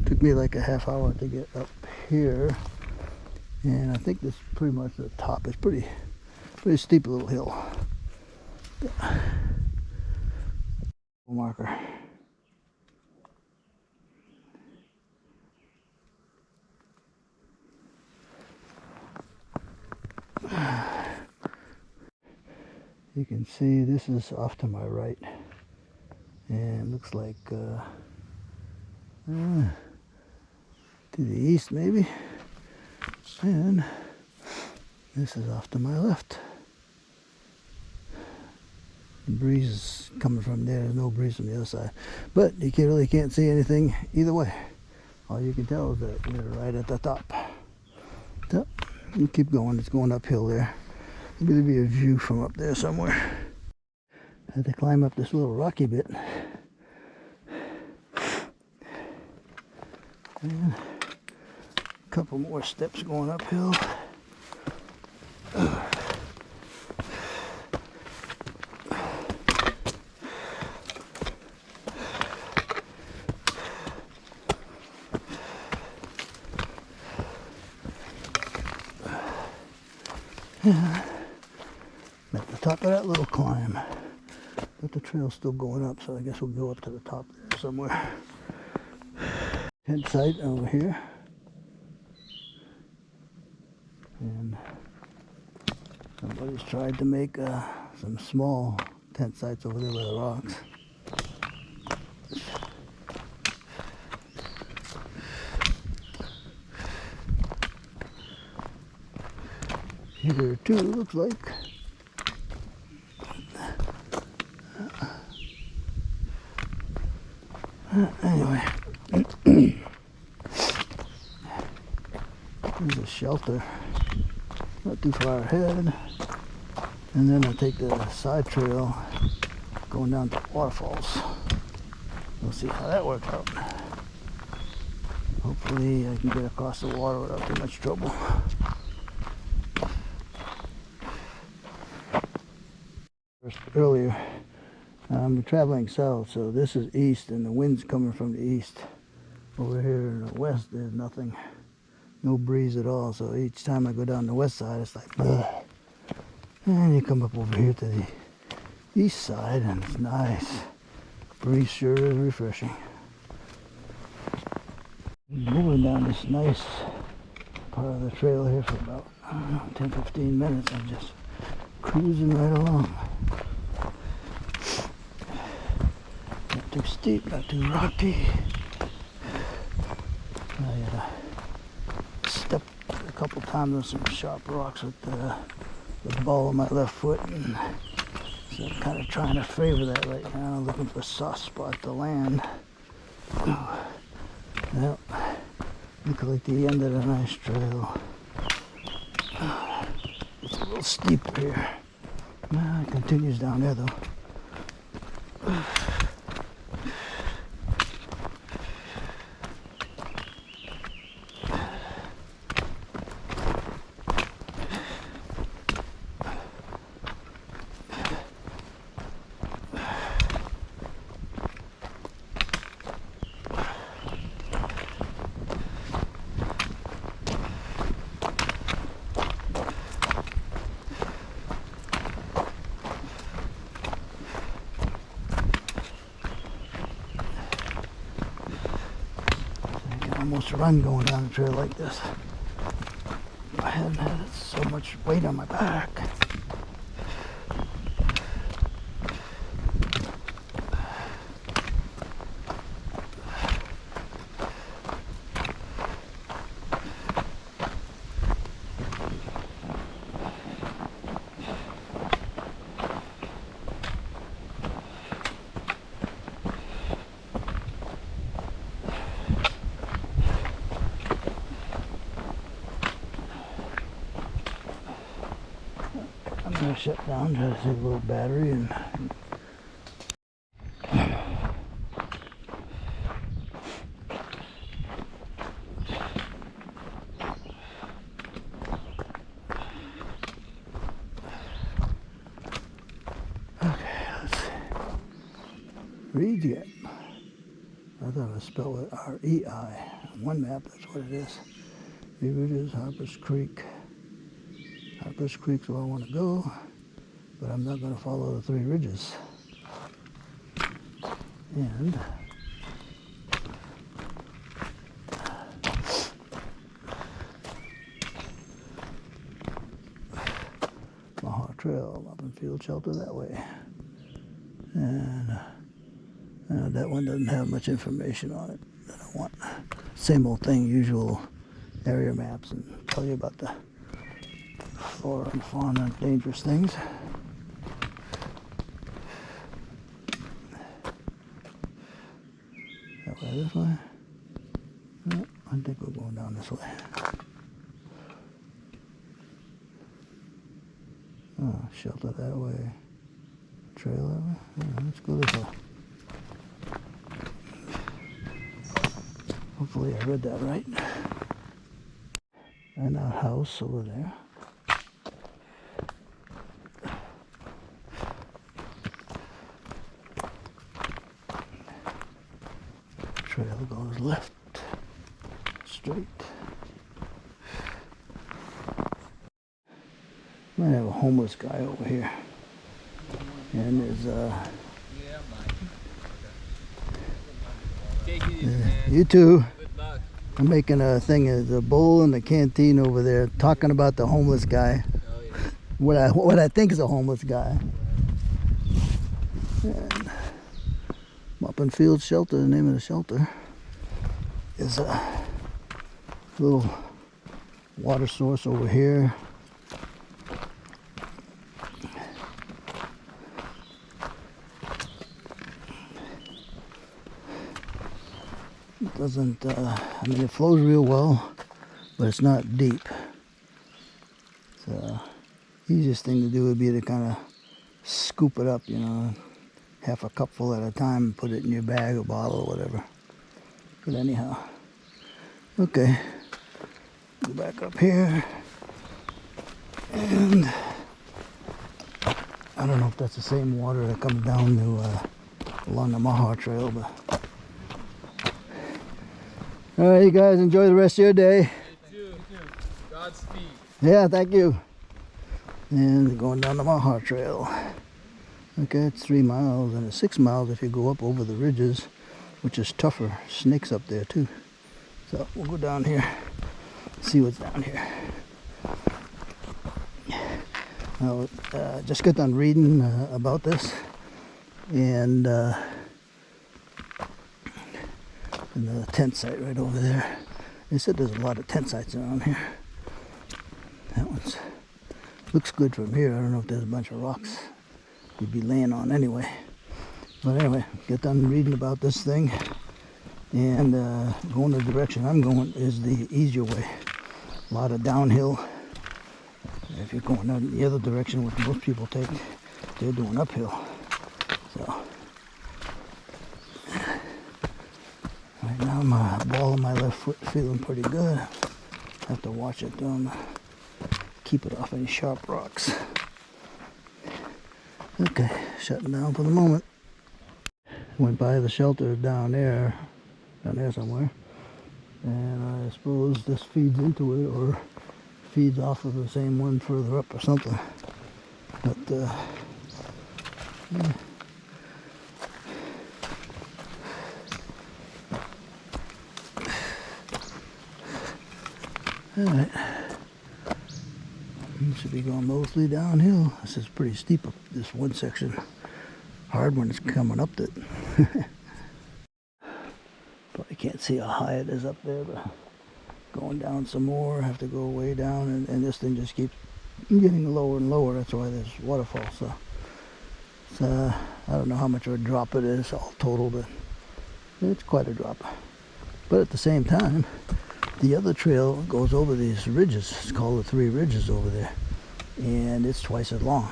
Took me like a half hour to get up here, and I think this is pretty much the top. It's pretty steep little hill. Marker. You can see this is off to my right, and it looks like to the east maybe, and this is off to my left. The breeze is coming from there. There's no breeze from the other side, but you really can't see anything either way. All you can tell is that we're right at the top. So you keep going. It's going uphill there. Maybe there'll be a view from up there somewhere. I had to climb up this little rocky bit. And a couple more steps going uphill. At the top of that little climb, but the trail's still going up, so I guess we'll go up to the top there somewhere. Tent site over here, and somebody's tried to make some small tent sites over there by the rocks. here too, looks like. Anyway, there's a shelter not too far ahead, and then I take the side trail going down to waterfalls. We'll see how that works out. Hopefully I can get across the water without too much trouble. Earlier, I'm traveling south, so this is east and the wind's coming from the east. Over here in the west there's nothing, no breeze at all, so each time I go down the west side it's like bleh. And you come up over here to the east side and it's nice. Breeze sure is refreshing. Moving down this nice part of the trail here for about, I don't know, 10-15 minutes. I'm just cruising right along. Not too steep, not too rocky. I stepped a couple times on some sharp rocks with the ball of my left foot, and so I'm kind of trying to favor that right now, looking for a soft spot to land. Well, looks like the end of the nice trail. It's a little steep here. It continues down there though. Almost run going down the trail like this. I hadn't had so much weight on my back. I'm gonna shut down, try to save a little battery, and okay, let's see. Reed Gap. I thought I spelled it R-E-I. On one map, that's what it is. Here it is, Harper's Creek. Harper's Creek's where I want to go, but I'm not going to follow the three ridges. And Maha Trail up in Field Shelter that way. And that one doesn't have much information on it that I want. Same old thing, usual area maps, and tell you about the flora and fauna and dangerous things. That way, this way? No, I think we're going down this way. Oh, shelter that way. Trail that way? Yeah, let's go this way. Hopefully I read that right. And our house over there. Trail goes left, straight. Might have a homeless guy over here. And there's you too. I'm making a thing, there's a bowl in the canteen over there talking about the homeless guy. What I think is a homeless guy. And up in Field Shelter, the name of the shelter, is a little water source over here. doesn't, I mean, it flows real well, but it's not deep. So, easiest thing to do would be to kind of scoop it up, you know, half a cupful at a time and put it in your bag or bottle or whatever. But anyhow, okay, go back up here, and I don't know if that's the same water that comes down to along the Maha Trail, but all right, you guys enjoy the rest of your day. You too. Godspeed. Yeah, thank you. And going down the Maha Trail. Okay, it's 3 miles, and it's 6 miles if you go up over the ridges, which is tougher. Snakes up there too. So we'll go down here, see what's down here. Now, just got done reading about this, and the tent site right over there. They said there's a lot of tent sites around here. That one's looks good from here. I don't know if there's a bunch of rocks you'd be laying on anyway. But anyway, get done reading about this thing, and going the direction I'm going is the easier way. A lot of downhill. If you're going down the other direction, which most people take, they're doing uphill. So right now my ball of my left foot feeling pretty good. Have to watch it down, keep it off any sharp rocks. Okay, shutting down for the moment. Went by the shelter down there somewhere, and I suppose this feeds into it or feeds off of the same one further up or something. But yeah. Alright, should be going mostly downhill. This is pretty steep up this one section. Hard when it's coming up it. Probably can't see how high it is up there, but going down some more, have to go way down, and this thing just keeps getting lower and lower. That's why there's waterfalls. So it's, I don't know how much of a drop it is all total, but it's quite a drop. But at the same time, the other trail goes over these ridges. It's called the 3 Ridges over there, and it's twice as long.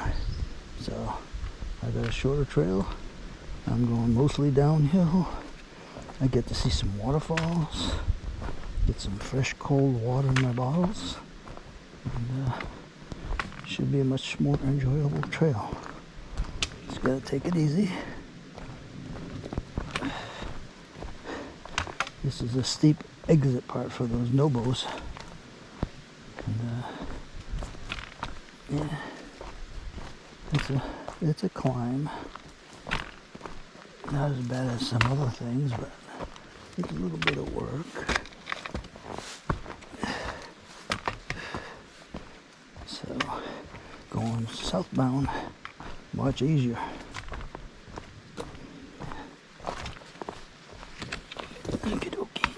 So I got a shorter trail. I'm going mostly downhill. I get to see some waterfalls, get some fresh cold water in my bottles, and should be a much more enjoyable trail. Just gotta take it easy. This is a steep exit part for those nobos. And yeah, it's a climb. Not as bad as some other things, but it's a little bit of work. So going southbound, much easier. Okie dokie.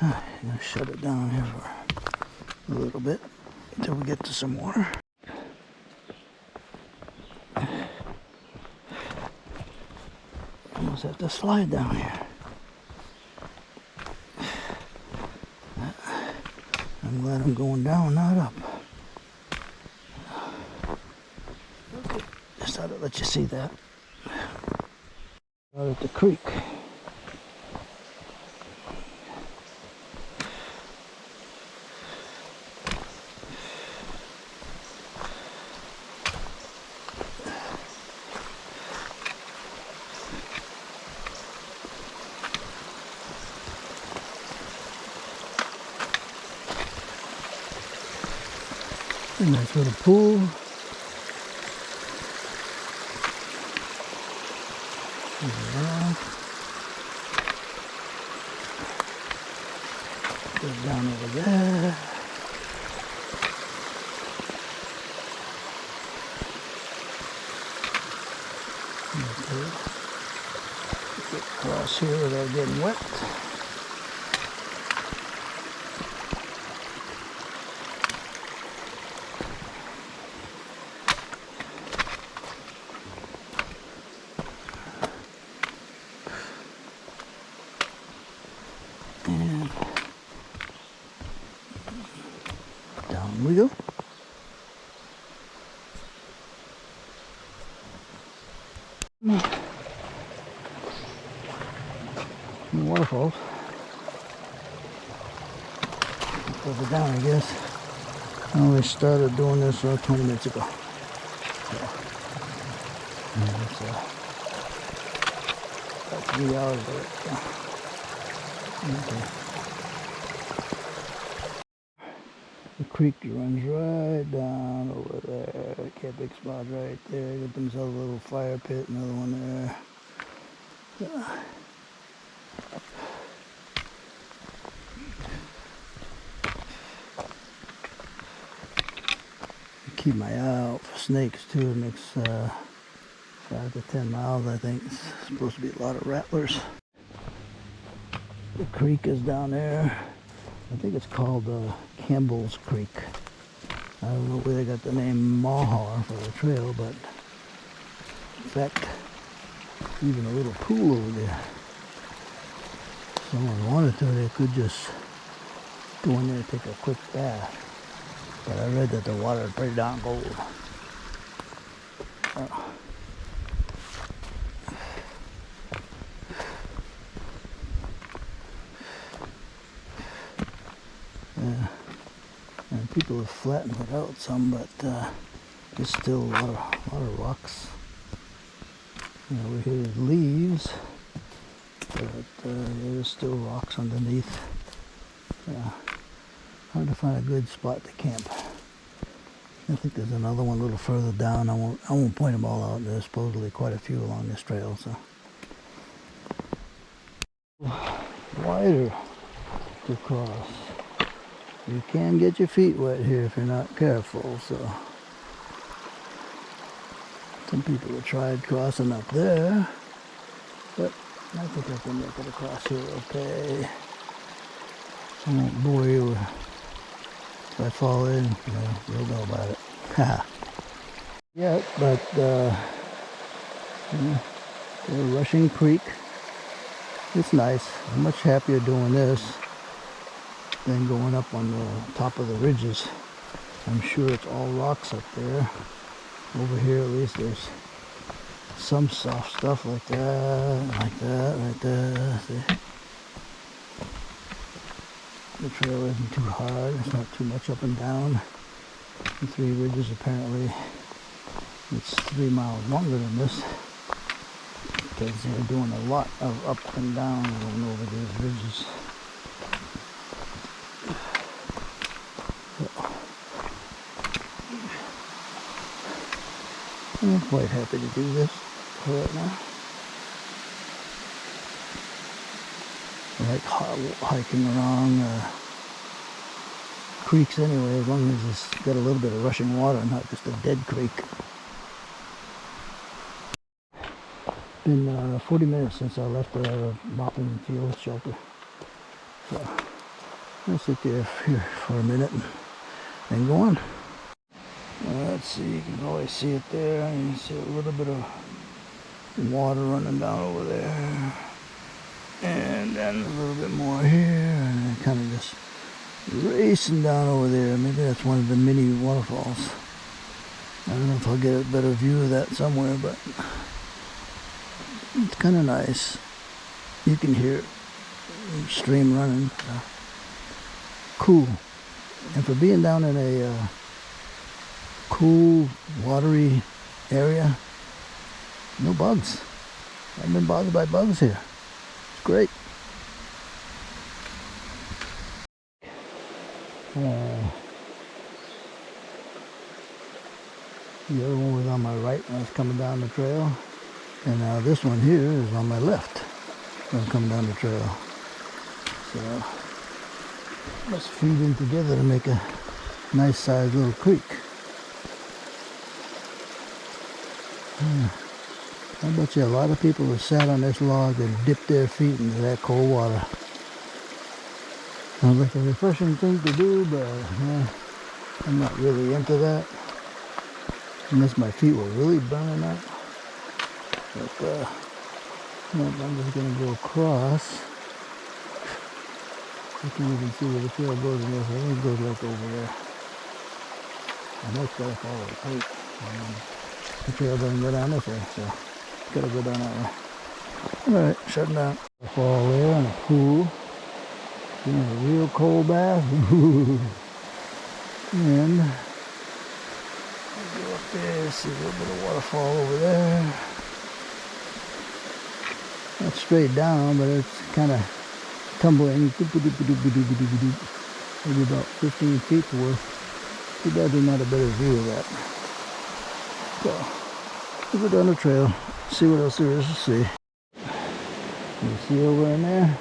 Alright, I'm gonna shut it down here for a little bit until we get to some water. Almost have to slide down here. I'm glad I'm going down, not up. Okay, just thought I'd let you see that. Out at the creek. And that's where the pool. Goes down over there. Okay. Get across here without getting wet. Waterfalls. Further down, I guess. I only started doing this 20 minutes ago. So, it's about 3 hours of it. Okay. The creek runs right down over there. Okay, big spot right there. Got themselves a little fire pit, another one there. Keep my eye out for snakes too. It makes 5 to 10 miles, I think. It's supposed to be a lot of rattlers. The creek is down there. I think it's called Campbell's Creek. I don't know where they got the name Mahar for the trail, but in fact, even a little pool over there. If someone wanted to, they could just go in there and take a quick bath. But I read that the water is pretty darn cold. Yeah. And people have flattened it out some, but there's still a lot of rocks. You know, over here there's leaves, but there's still rocks underneath. Hard to find a good spot to camp. I think there's another one a little further down. I won't point them all out. There's supposedly quite a few along this trail, so wider to cross. You can get your feet wet here if you're not careful. So some people have tried crossing up there, but I think I can make it across here okay. I won't bore you with. If I fall in, you'll know about it. Yeah, but the rushing creek, it's nice. I'm much happier doing this than going up on the top of the ridges. I'm sure it's all rocks up there. Over here at least there's some soft stuff like that, right there. See? The trail isn't too hard, it's not too much up and down. The 3 ridges apparently, it's 3 miles longer than this because they're doing a lot of up and down going over these ridges. So, I'm quite happy to do this for right now. I like hiking along creeks anyway, as long as it's got a little bit of rushing water, not just a dead creek. Been 40 minutes since I left the Moppin Field shelter. So I'll sit there here for a minute and go on. Let's see, you can always see it there. You can see a little bit of water running down over there. And then a little bit more here, and then kind of just racing down over there. Maybe that's one of the mini waterfalls. I don't know if I'll get a better view of that somewhere, but it's kind of nice. You can hear the stream running. Cool. And for being down in a cool, watery area, no bugs. I haven't been bothered by bugs here. Great. The other one was on my right when I was coming down the trail, and now this one here is on my left when I'm coming down the trail. So let's feed in together to make a nice sized little creek. I bet you a lot of people have sat on this log and dipped their feet into that cold water. Sounds like a refreshing thing to do, but I'm not really into that. Unless my feet were really burning up. But I'm just going to go across. You can even see where the trail goes in this. I think it goes like over there. I might try to follow the creek. The trail doesn't go down this way, so Gotta go down that way. Alright, shutting down. A fall there and a pool. You know, a real cold bath. Ooh. And go up there, see a little bit of waterfall over there. Not straight down, but it's kind of tumbling. Maybe about 15 feet worth. Too bad there's not a better view of that. So, we'll go down the trail, see what else there is to see. You see over in there?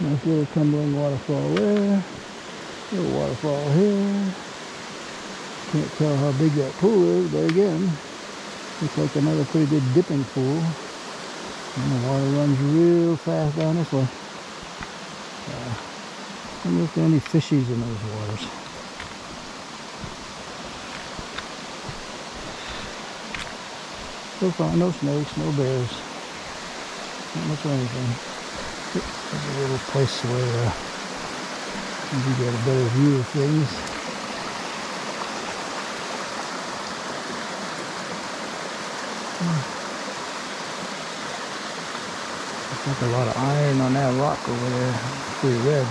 Nice little tumbling waterfall there. Little waterfall here. Can't tell how big that pool is, but again, looks like another pretty good dipping pool. And the water runs real fast down this way. I wonder if there are any fishies in those waters. So far, no snakes, no bears. Not much of anything. There's a little place where you get a better view of things. Looks like a lot of iron on that rock over there. It's pretty red.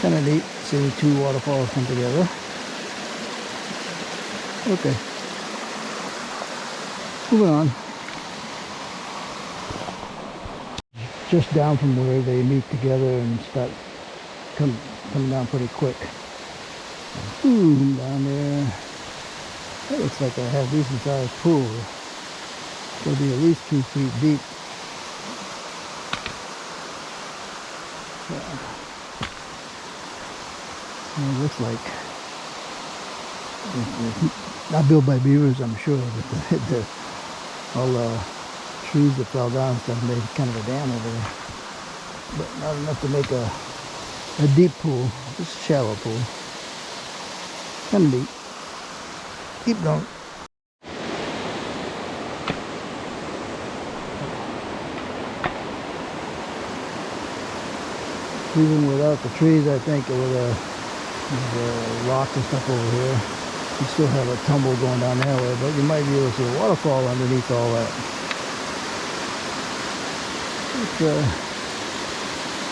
Kind of neat seeing two waterfalls come together. Okay. Moving on. Just down from where they meet together and start coming down pretty quick. Boom, down there. That looks like a half decent sized pool. It's gonna be at least 2 feet deep. It looks like not built by beavers, I'm sure, but all the trees that fell down and stuff made kind of a dam over there. But not enough to make a deep pool, just a shallow pool. Kind of deep. Keep going. Even without the trees, I think, with the rocks and stuff over here, you still have a tumble going down that way, but you might be able to see a waterfall underneath all that.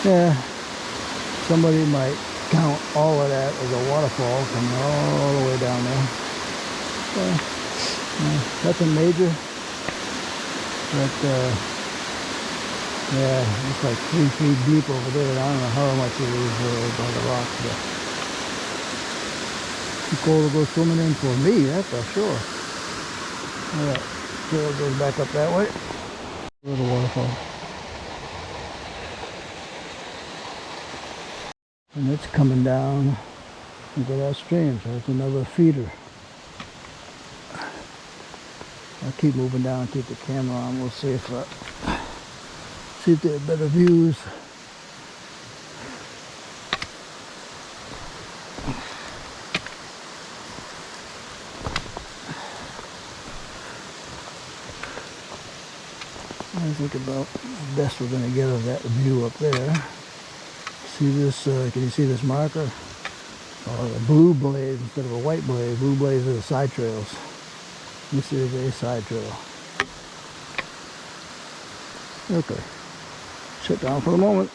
Yeah, somebody might count all of that as a waterfall coming all the way down there. So, nothing major, but yeah, it's like 3 feet deep over there. I don't know how much it is by the rocks, but too cold to go swimming in for me, that's for sure. Alright, trail goes back up that way. Little waterfall. And it's coming down into that stream, so it's another feeder. I'll keep moving down, keep the camera on. We'll see if there are better views. I think about the best we're going to get of that view up there. See this, can you see this marker? Oh, a blue blade instead of a white blade. Blue blades are the side trails. This is a side trail. Okay. Sit down for the moment.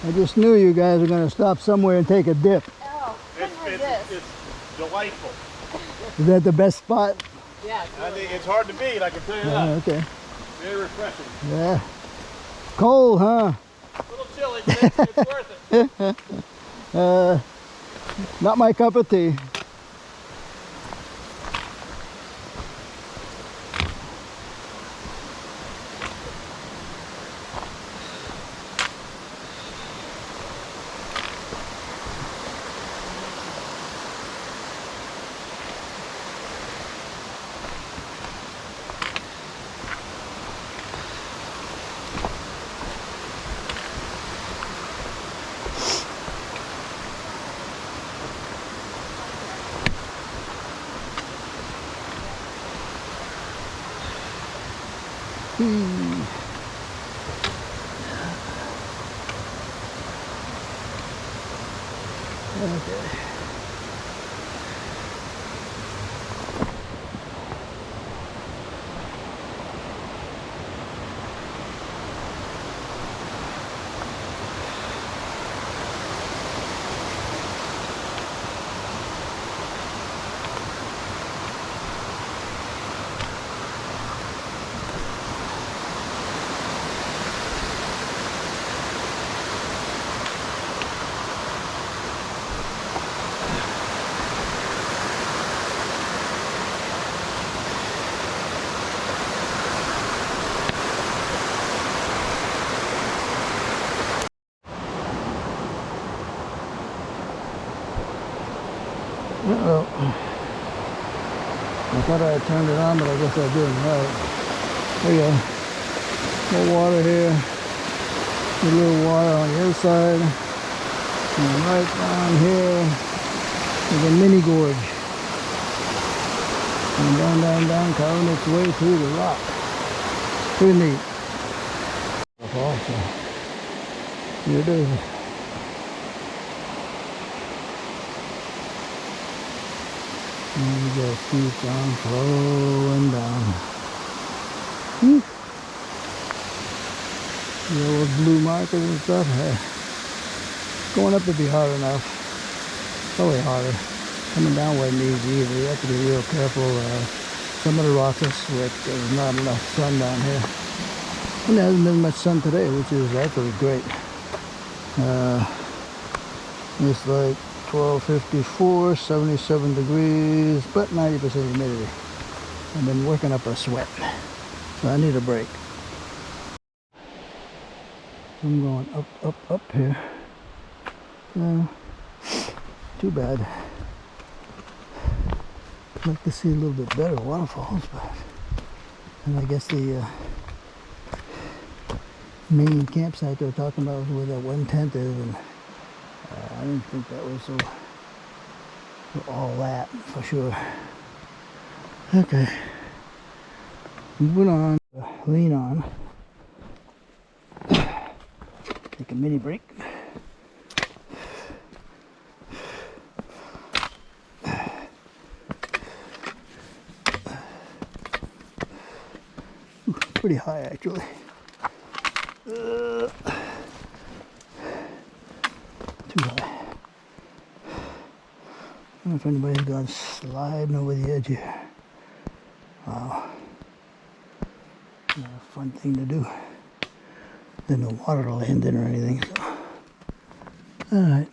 I just knew you guys were going to stop somewhere and take a dip. Oh, it's Delightful. Is that the best spot? Yeah. I think it's hard to beat, I can tell you that. Okay. Very refreshing. Yeah. Cold, huh? A little chilly, but it's worth it. Not my cup of tea. Okay. Uh-oh. I thought I had turned it on, but I guess I didn't. Right. There you go. More water here. A little water on the other side. And right down here is a mini gorge. And down, carving its way through the rock. Pretty neat. Also, here it is. And it just keeps on flowing down. Whew. The old blue markers and stuff. Going up would be hard enough. Probably harder. Coming down wasn't easy either. You have to be real careful. Some of the rocks are slick. There's not enough sun down here. And there hasn't been much sun today, which is actually great. It's like 12:54, 77 degrees, but 90% humidity. I've been working up a sweat, so I need a break. I'm going up here. Too bad. I'd like to see a little bit better waterfalls, but and I guess the main campsite they're talking about where that one tent is, and I didn't think that was so all that for sure. Okay, moving on. Lean on. Take a mini break. Pretty high actually. Too high. I don't know if anybody's gone sliding over the edge here. Wow. Not a fun thing to do. There's no water to land in or anything. So. Alright.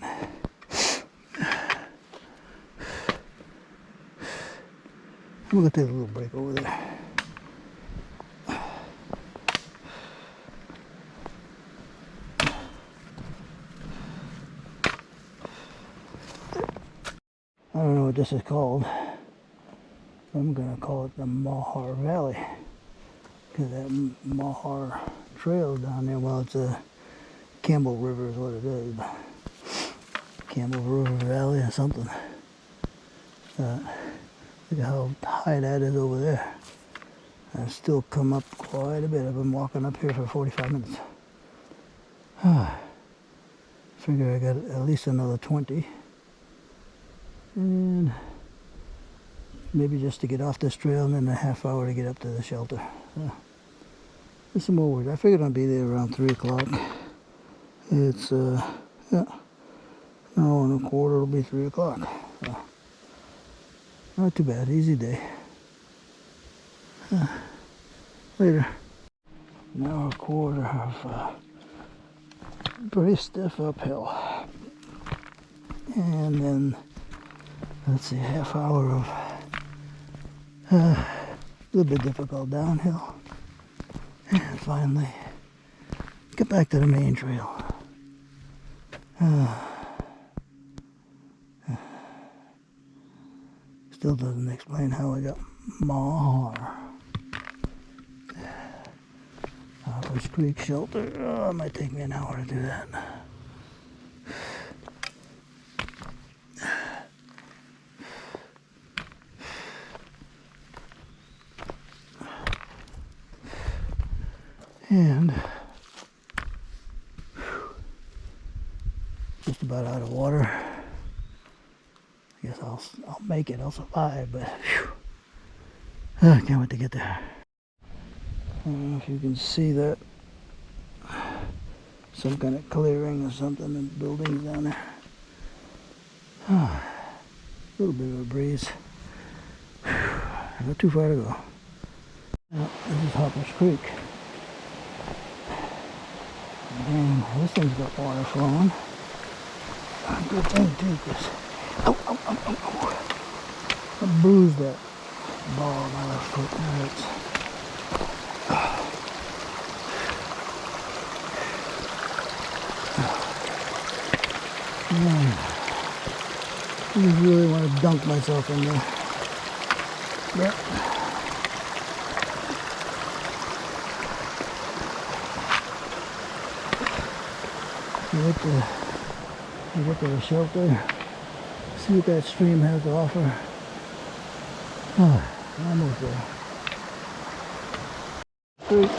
I'm gonna take a little break over there. I don't know what this is called. I'm gonna call it the Mahar Valley, because that Mahar Trail down there, well, it's a Campbell River is what it is. Campbell River Valley or something. Look at how high that is over there. I still come up quite a bit. I've been walking up here for 45 minutes. Figure I got at least another 20. And maybe just to get off this trail, and then a half hour to get up to the shelter. There's some more work. I figured I'd be there around 3 o'clock. It's yeah, an hour and a quarter. It'll be 3 o'clock. So, not too bad. Easy day. Later. An hour and a quarter of pretty stiff uphill, and then let's see, half hour of a little bit difficult downhill, and finally get back to the main trail. Still doesn't explain how I got Mahar. Hoppers Creek Shelter. Oh, it might take me an hour to do that. And just about out of water. I guess I'll make it. I'll survive, but I can't wait to get there. I don't know if you can see that. Some kind of clearing or something and buildings down there. A little bit of a breeze. Not too far to go. Now, this is Hopper's Creek. And this thing's got water flowing. Good thing too, because ow. I bruised that ball of my left foot. That hurts. Man, I just really want to dunk myself in there. But you get to the shelter, see what that stream has to offer. Oh, almost there. Great.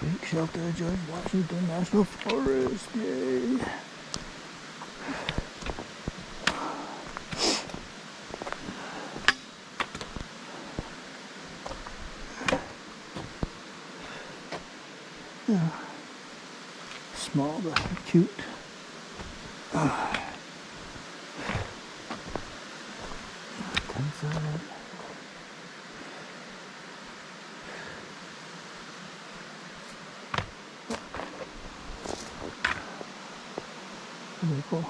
Creek Shelter, George Washington National Forest. Yay! Yeah. Small but cute. Inside. Very cool.